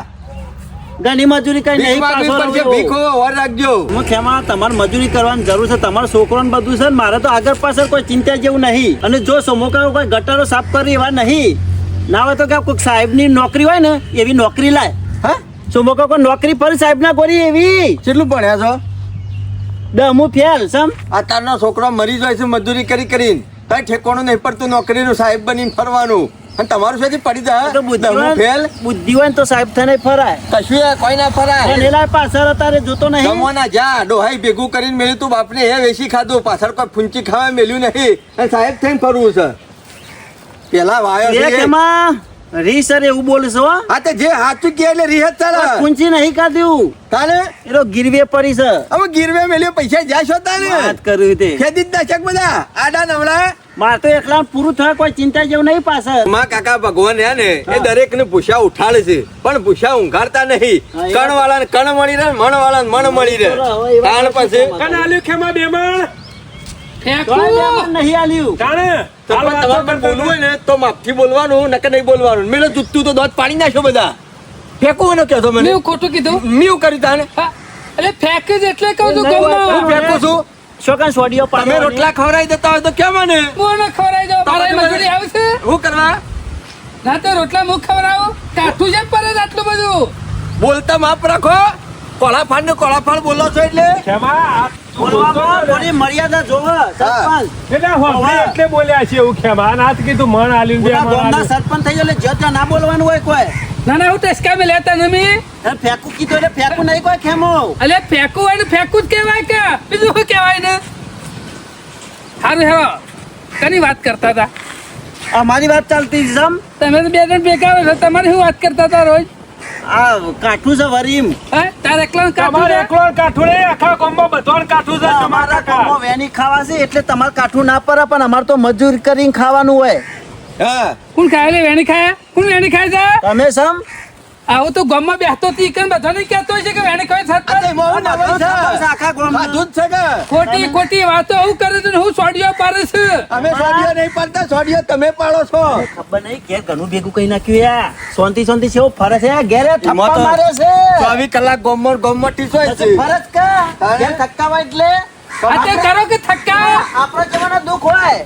[SPEAKER 6] ઘણી મજૂરી કઈ નહીં.
[SPEAKER 5] ભીખ માગવી
[SPEAKER 6] પાછો
[SPEAKER 5] પડશે.
[SPEAKER 6] રહો.
[SPEAKER 5] ભીખો વાર રાખજો.
[SPEAKER 6] હું ખેમા તમારે મજૂરી કરવાની જરૂર છે. તમારો છોકરો ને બધું છે ને મારે તો આગળ પાછળ કોઈ ચિંતા જેવું નહીં. અને જો સમોકા કોઈ ગટરો સાફ કરી એવા નહીં ના હોય તો કે કોઈ સાહેબ ની નોકરી હોય ને એવી નોકરી લાય.
[SPEAKER 5] હા
[SPEAKER 6] સમોકા કોઈ નોકરી પર સાહેબ ના કરી એવી.
[SPEAKER 5] કેટલું ભણ્યા છો?
[SPEAKER 6] દમું ફેલ સમ.
[SPEAKER 5] અત્યારનો છોકરો મરી જાય છે મજૂરી કરી કરીને. કઈ ઠેકોણું નહીં પડતું નોકરીનું સાહેબ બનીને ફરવાનું. અને તમારું શું પડી જાય
[SPEAKER 6] તો બુદ્ધિ
[SPEAKER 5] દમું ફેલ
[SPEAKER 6] બુદ્ધિ હોય ને તો સાહેબ થઈને ફરાય.
[SPEAKER 5] કશું એ કોઈ ના ફરાય.
[SPEAKER 6] પણ એલા પાછળ અત્યારે જોતો નહીં.
[SPEAKER 5] જમવાના જા ડોહાઈ ભેગું કરીને મેલ્યું તું બાપને એ વેચી ખાધું પાછળ કોઈ ફૂંચી ખાવા મેલ્યું નહીં અને સાહેબ થઈને ફરવું છે. પેલા વાયો
[SPEAKER 6] એ
[SPEAKER 5] છે
[SPEAKER 6] કેમાં રી સર એવું બોલે છો?
[SPEAKER 5] હા તે જે સાચું કે એટલે રીહત ચાલે
[SPEAKER 6] કુંચી નહીં કાઢ્યું.
[SPEAKER 5] તાને
[SPEAKER 6] એનો ગીરવે પડી છે.
[SPEAKER 5] હવે ગીરવે મેલ્યો પૈસા જ્યાં છો તાને
[SPEAKER 6] વાત કર્યું તે.
[SPEAKER 5] ખેદી જ દશક બધા આડા નવડા.
[SPEAKER 6] મારે તો એકલા પૂરું થાય કોઈ ચિંતા જેવું નહીં પાછળ.
[SPEAKER 5] માં કાકા ભગવાન રહ્યા ને એ દરેક ને ભૂસા ઉઠાડે છે પણ ભૂસા ઊંઘાડતા નહીં.
[SPEAKER 6] હા, એ
[SPEAKER 5] કણ વાળા ને કણ મળી રહે મણ વાળા ને મણ મળી રહે.
[SPEAKER 6] હવે એ વાત
[SPEAKER 5] તાણ પછી
[SPEAKER 2] કને આલ્યું ખેમા બેમણ
[SPEAKER 3] ફેંકવું.
[SPEAKER 6] નહીં આલ્યું.
[SPEAKER 2] તાણે
[SPEAKER 5] તો
[SPEAKER 2] હાલ
[SPEAKER 5] પણ
[SPEAKER 2] વાતો
[SPEAKER 5] તમારે પણ
[SPEAKER 2] કરતા
[SPEAKER 5] બોલવું હોય ને તો માપથી બોલવાનું નકર નહીં બોલવાનું. મેલો જુત્તું તો દોત પાડી નાખ્યો બધા. ફેંકવું ને કહેતો મને
[SPEAKER 3] મેં ખોટું કીધું.
[SPEAKER 5] મ્યુ કરી તાને
[SPEAKER 3] હા, એટલે ફેંક જ એટલે કહું છું
[SPEAKER 6] નહીં
[SPEAKER 3] ગામમાં.
[SPEAKER 6] વાત
[SPEAKER 5] હું ફેંકું છું.
[SPEAKER 6] શોકાન સોડિયો
[SPEAKER 5] તમે
[SPEAKER 6] પાડવાની.
[SPEAKER 5] રોટલા ખવડાવી દેતા હોય તો કેમ મને
[SPEAKER 3] હું ન ખવડાવી દઉં. મારે મજૂરી આવે છે.
[SPEAKER 5] શું કરવા
[SPEAKER 3] ના તો રોટલા મુખ ખવડાવો. કાઠું છે પર જ આટલું બધું.
[SPEAKER 5] બોલતા માપ રાખો. કોળાફાળ ને કોળાફાળ બોલો છો એટલે
[SPEAKER 2] ખેમા આ
[SPEAKER 6] બોલવામાં થોડી મર્યાદા જોવો સરપંચ.
[SPEAKER 2] એટલે હોભળી એટલે બોલ્યા છે એવું ખેમા ના જ કીધું મણ આલ્યું બે
[SPEAKER 6] મોટા
[SPEAKER 2] મણ
[SPEAKER 6] ગામના
[SPEAKER 2] આલ્યું.
[SPEAKER 6] સરપંચ થઈ ગયો એટલે જ્યાં ત્યાં ના બોલવાનું હોય કોઈ.
[SPEAKER 3] ના ના હું ટસકા મેં લેતા નમી.
[SPEAKER 6] એ ફેંકું કીધું એટલે ફેંકું નહીં કોઈ ખેમો.
[SPEAKER 3] એટલે ફેંકવું હોય ને ફેંકવું જ કહેવાય કે બીજું શું કહેવાય ને. સારું હેરો કની વાત કરતા હતા
[SPEAKER 6] અમારી વાત ચાલતી છે સમ.
[SPEAKER 3] તમે તો બે જણ ભેગા હોય તો તમારી શું વાત કરતા હતા રોજ.
[SPEAKER 6] આ કાઠું છે વરીમ.
[SPEAKER 3] હા તારે એકલા કાઠું
[SPEAKER 2] તમારે
[SPEAKER 3] છે?
[SPEAKER 2] એકલો કાઠું નહીં આખા ગામમાં બધોને કાઠું છે તમારા
[SPEAKER 6] અમારા
[SPEAKER 2] કાકા.
[SPEAKER 6] ગામમાં વેની ખાવા છે એટલે તમારે કાઠું ના પડે પણ અમારે તો મજૂરી કરીને ખાવાનું હોય.
[SPEAKER 5] હા
[SPEAKER 3] કોણ ખાય લે વેણી ખાયા? કોણ વેણી ખાય છે?
[SPEAKER 6] તમે સમ.
[SPEAKER 3] આવું તો ગામમાં બેસતો હતી કે બધાને કહેતો હોય છે કે વેણી ખાય
[SPEAKER 5] આ તો
[SPEAKER 3] છે.
[SPEAKER 5] એમાં હું નવાઈ છે.
[SPEAKER 6] આખા ગામમાં.
[SPEAKER 5] ખાધું જ છે કે
[SPEAKER 3] ખોટી ખોટી વાતો હું કરે છે ને હું સોડિયો પાડે છે.
[SPEAKER 5] અમે સોડિયો નહીં પાડતા સોડિયો તમે પાડો છો.
[SPEAKER 6] ખબર નહીં ઘેર ઘણું ભેગું કઈ નાખ્યું યાર. શાંતિ શાંતિ છે એવું ફરે છે ઘેરે
[SPEAKER 5] એમાં
[SPEAKER 6] થપ્પા
[SPEAKER 5] તો
[SPEAKER 6] મારે છે.
[SPEAKER 5] 24 કલાક ગોમમાં ટીસો જ છે.
[SPEAKER 6] ફરજ કા ઘેર થક્કાવા એટલે
[SPEAKER 3] આ તે કરો કે થક્કા.
[SPEAKER 6] આપણો જવાનો દુઃખ હોય.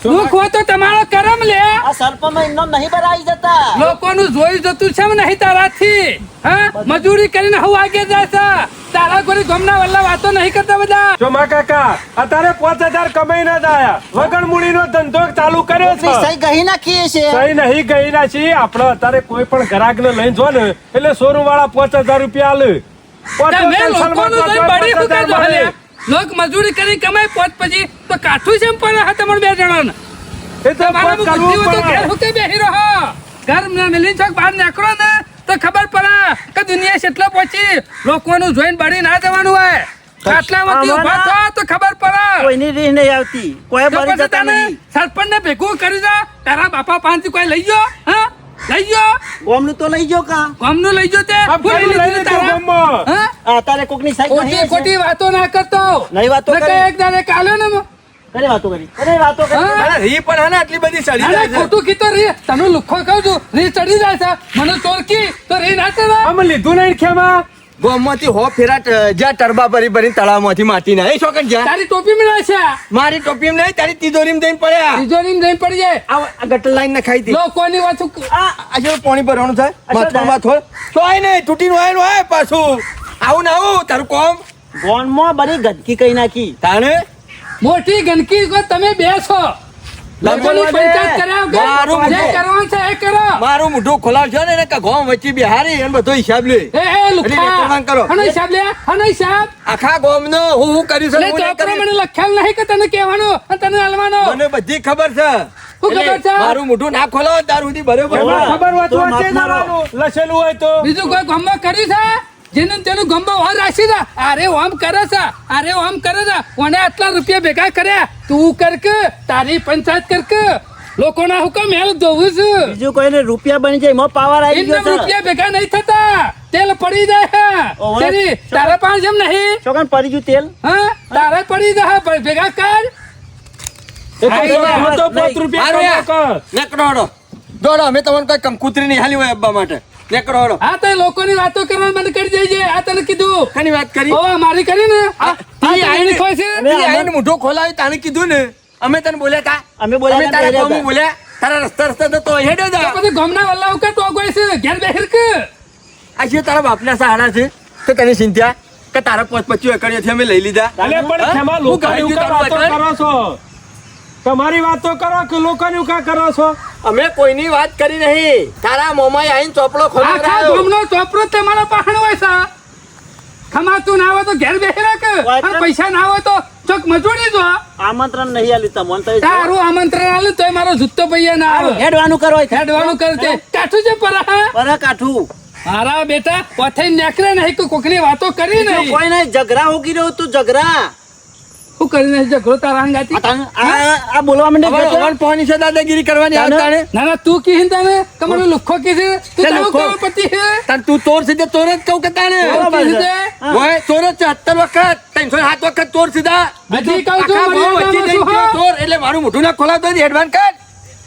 [SPEAKER 3] દુઃખ હોય તો તમારો કરમ લે.
[SPEAKER 6] આ સર્પમાં એમનો નહીં ભરાઈ જતા.
[SPEAKER 3] લોકોનું જોઈ જતું છે નહીં તારાથી. હા મજૂરી કરીને હું આગે જાય છે. તારા કોઈ ગમના વલ્લા વાતો નહીં કરતા બધા.
[SPEAKER 2] જો માં કાકા અત્યારે 5000 કમાઈ ના આયા વગર મૂડીનો ધંધો ચાલુ કર્યો છે.
[SPEAKER 6] સહી કહી નાખીએ છે.
[SPEAKER 2] સહી નહીં ગઈ ના છીએ આપણે અત્યારે કોઈ પણ ગ્રાહક ને લઈને જો ને એટલે શોરૂમ વાળા 5000 રૂપિયા આલે.
[SPEAKER 3] તમે લોકોનું જોઈ બળી ફૂંકા જો હલ્યા. લોક મજૂરી કરી કમાય પોત પછી તો કાઠું છે એમ પડે હા તમારે બે જણાને.
[SPEAKER 2] એ તો
[SPEAKER 3] તમારા
[SPEAKER 2] કરવું
[SPEAKER 3] બુદ્ધિ હોય તો ઘેર
[SPEAKER 2] પડે.
[SPEAKER 3] હુકે બેહી રહો. ઘર ના મિલી ચોક બહાર નીકળો ને તો ખબર પડે કે દુનિયા કેટલો પહોંચી. લોકોનું જોઈને બળી ના જવાનું હોય. કાટલામાંથી ઉભા થો તો ખબર પડે.
[SPEAKER 6] કોઈની રીહ નહીં આવતી. કોઈ
[SPEAKER 3] તો
[SPEAKER 6] બળી
[SPEAKER 3] પછી
[SPEAKER 6] જતા
[SPEAKER 3] તને
[SPEAKER 6] નહીં.
[SPEAKER 3] સરપંચને ભેગું કરી દે. તારા બાપા પાંચ કોઈ લઈ ગયો હા લઈ ગયો
[SPEAKER 6] ગોમનું તો લઈ જાઓ કા
[SPEAKER 3] ગામનું લઈ ગયો તે
[SPEAKER 2] આ પેલું લઈ લીધું ગામમાં.
[SPEAKER 3] હા?
[SPEAKER 6] તારે કોકની સાઈડ
[SPEAKER 3] ખોટી ખોટી વાતો ના કરતો
[SPEAKER 6] નહીં વાતો
[SPEAKER 3] નકર
[SPEAKER 6] કરી.
[SPEAKER 3] એક દાડે કાલે ને
[SPEAKER 6] કરે વાતો કરી અરે વાતો કરી
[SPEAKER 3] હા?
[SPEAKER 5] અરે રી પણ હે ને આટલી બધી સડી
[SPEAKER 3] અરે
[SPEAKER 5] જાય છે.
[SPEAKER 3] ખોટું કીધું રે તને લુખ્ખો કહું છું રી ચડી જાય છે મને ચોરકી તો રી ના ચડે
[SPEAKER 2] આમ લીધું નહીં ખેમા
[SPEAKER 5] ગોમમાંથી હો ફેરા જ્યાં ટરબા ભરી તળાવમાંથી માટી ના એ શોકન જ્યાં
[SPEAKER 3] તારી ટોપી મળે છે
[SPEAKER 5] મારી ટોપી નહીં તારી તિજોરીમાં જઈને પડ્યા
[SPEAKER 3] તિજોરી જઈ પડી જાય
[SPEAKER 5] આ ગટર લાઈન ના ખાઈ હતી
[SPEAKER 3] લોકોની વાત
[SPEAKER 5] આજે પાણી ભરવાનું થાય માથામાં થોડ તોય નહીં તૂટીને હોય પાછું આવું ને આવું તારું કોમ
[SPEAKER 6] ગોનમાં બધી ગંદકી કઈ નાખી
[SPEAKER 5] તાણે
[SPEAKER 3] મોટી ગંદકી કો તમે બેસો લોકોની પંચાયત કર્યા વગર
[SPEAKER 5] મારું
[SPEAKER 3] જે
[SPEAKER 5] મોઢું.
[SPEAKER 3] કરવાનું છે એ કરો
[SPEAKER 5] મારું મોઢું ખોલાવશો ને એને ગોમ વચ્ચે બિહારી એને બધો હિસાબ લે
[SPEAKER 3] એ લુખ્ખા
[SPEAKER 5] રેકોર્ડિંગ કરો.
[SPEAKER 3] હનો હિસાબ લે હનો હિસાબ
[SPEAKER 5] આખા ગોમ નો હું કર્યું છે
[SPEAKER 3] એટલે
[SPEAKER 5] હું નહીં
[SPEAKER 3] ચોપડો
[SPEAKER 5] કર્યું.
[SPEAKER 3] મને લખ્યાલ નહીં કે તને કહેવાનું અને તને હાલવાનો
[SPEAKER 5] મને બધી ખબર છે
[SPEAKER 3] શું ખબર
[SPEAKER 5] એટલે
[SPEAKER 3] છે?
[SPEAKER 5] મારું મોઢું ના ખોલો તાર સુધી બરોબર
[SPEAKER 6] એમાં
[SPEAKER 2] ખબર
[SPEAKER 6] તો
[SPEAKER 2] વાંચવા છે
[SPEAKER 6] મત મારો.
[SPEAKER 2] જવાનું લસેલું હોય તો
[SPEAKER 3] બીજું કોઈ ગમમાં કર્યું છે જેનું તેનું ગમમાં વાર રાખી દે અરે ઓમ કરે છે અરે ઓમ કરે છે ઓને આટલા રૂપિયા ભેગા કર્યા તું કર કે તારી પંચાયત કર કે લોકોના હુકમ હેલ દોવું છું
[SPEAKER 6] બીજું કોઈને રૂપિયા બની જાય એમાં પાવર આવી
[SPEAKER 3] એમને
[SPEAKER 6] ગયો છે
[SPEAKER 3] રૂપિયા ભેગા નહીં થતા તેલ પડી જાય
[SPEAKER 6] ઓવે.
[SPEAKER 3] તેરી તારા પાસે એમ નહીં
[SPEAKER 6] ચોકન પડી ગયું તેલ
[SPEAKER 3] હા તારે પડી જાય ભેગા કર
[SPEAKER 2] એ તો એમાં તો 5 રૂપિયા
[SPEAKER 5] હારું યાર.
[SPEAKER 2] કમાવો કે.
[SPEAKER 5] નેકડો હળો. દોડો અમે તમને કોઈ કંકુતરી નહીં હાલી હોય અબ્બા માટે નેકડો હળો.
[SPEAKER 3] હા તો લોકોની વાતો કરવાનું બંધ કરી દેજે આ તને કીધું
[SPEAKER 5] શાની વાત કરી
[SPEAKER 3] ઓ મારી કરી ને આ
[SPEAKER 5] ઈ આઈને
[SPEAKER 3] ખોય છે
[SPEAKER 5] ઈ આઈને મોઢું ખોલાવી તાણે કીધું ને અમે તને બોલ્યા તા
[SPEAKER 6] અમે બોલ્યા તા,
[SPEAKER 5] તારા
[SPEAKER 6] પહેર્યા
[SPEAKER 5] કોમ
[SPEAKER 6] તા.
[SPEAKER 5] બોલ્યા તારા રસ્તા તો હેડ્યો
[SPEAKER 3] તો
[SPEAKER 5] તા
[SPEAKER 3] પછી ગમના વલ્લા ઉકે તો ગોય છે ઘેર બેહર કે
[SPEAKER 5] આ જે તારા બાપના સહારા છે તો તને ચિંતા કે તારા 25 એકડીઓથી અમે લઈ લીધા
[SPEAKER 2] અલે પણ
[SPEAKER 5] હા?
[SPEAKER 2] ખેમા
[SPEAKER 5] હું
[SPEAKER 2] લોકોની
[SPEAKER 5] કરી
[SPEAKER 2] ઉકા
[SPEAKER 5] ગયું તારું
[SPEAKER 2] વાતો
[SPEAKER 5] વચન?
[SPEAKER 2] કરો છો તમારી વાતો કરો કે લોકોની ઉકા કરો છો
[SPEAKER 5] અમે કોઈની વાત કરી નહીં તારા મોમાએ આઈને ચોપડો
[SPEAKER 3] આખા
[SPEAKER 5] ખોલાવડાયો
[SPEAKER 3] ગમનો ચોપરો તમારા પાહણ હોય છે ખમાતું ના હોય તો ઘેર બેહર કે
[SPEAKER 6] વાત
[SPEAKER 3] અને પૈસા ના હોય તો ચોક મજૂરી જો
[SPEAKER 6] આમંત્રણ નહીં આલ્યું તમને તો
[SPEAKER 3] તારું આમંત્રણ આલે તોય મારો જુત્તો પૈયા ના આવે
[SPEAKER 6] હેડવાનું કરો
[SPEAKER 3] હેડવાનું કરતે કાઠું છે પર હા
[SPEAKER 6] પર કાઠું
[SPEAKER 3] મારા બેટા પથઈ નેકરે નહીં કે કોકની વાતો કરી
[SPEAKER 6] બીજું
[SPEAKER 3] નહીં
[SPEAKER 6] કોઈ નહીં ઝઘરા હોગી રહ્યો તું ઝઘરા
[SPEAKER 3] શું કરી નહીં ઝઘડો તારા અંગાતી
[SPEAKER 6] આ બોલવા માંડે
[SPEAKER 5] હવે ઓગણ પોની છે દાદાગીરી કરવાની
[SPEAKER 6] તાને?
[SPEAKER 5] આવતાને
[SPEAKER 3] ના ના તું કી તને કે મને લુખ્ખો કી છે તું
[SPEAKER 5] તે
[SPEAKER 3] તારું
[SPEAKER 5] લુખ્ખો?
[SPEAKER 3] કરોડપતિ છે
[SPEAKER 5] તાન તું ચોર સીધે ચોર જ કહું કે તાને
[SPEAKER 6] બરોબર
[SPEAKER 3] કી
[SPEAKER 6] છે.
[SPEAKER 3] છે?
[SPEAKER 5] ઓય ચોર જ 74 વખત 307 વખત ચોર સીધા
[SPEAKER 3] હજી કહું છું,
[SPEAKER 5] આખા ગામ વચ્ચે
[SPEAKER 3] મર્યાદામાં
[SPEAKER 5] જઈને
[SPEAKER 3] છું, હા?
[SPEAKER 5] ચોર એટલે મારું મોઢું ના ખોલાવતો હોય એડવાન્સ કર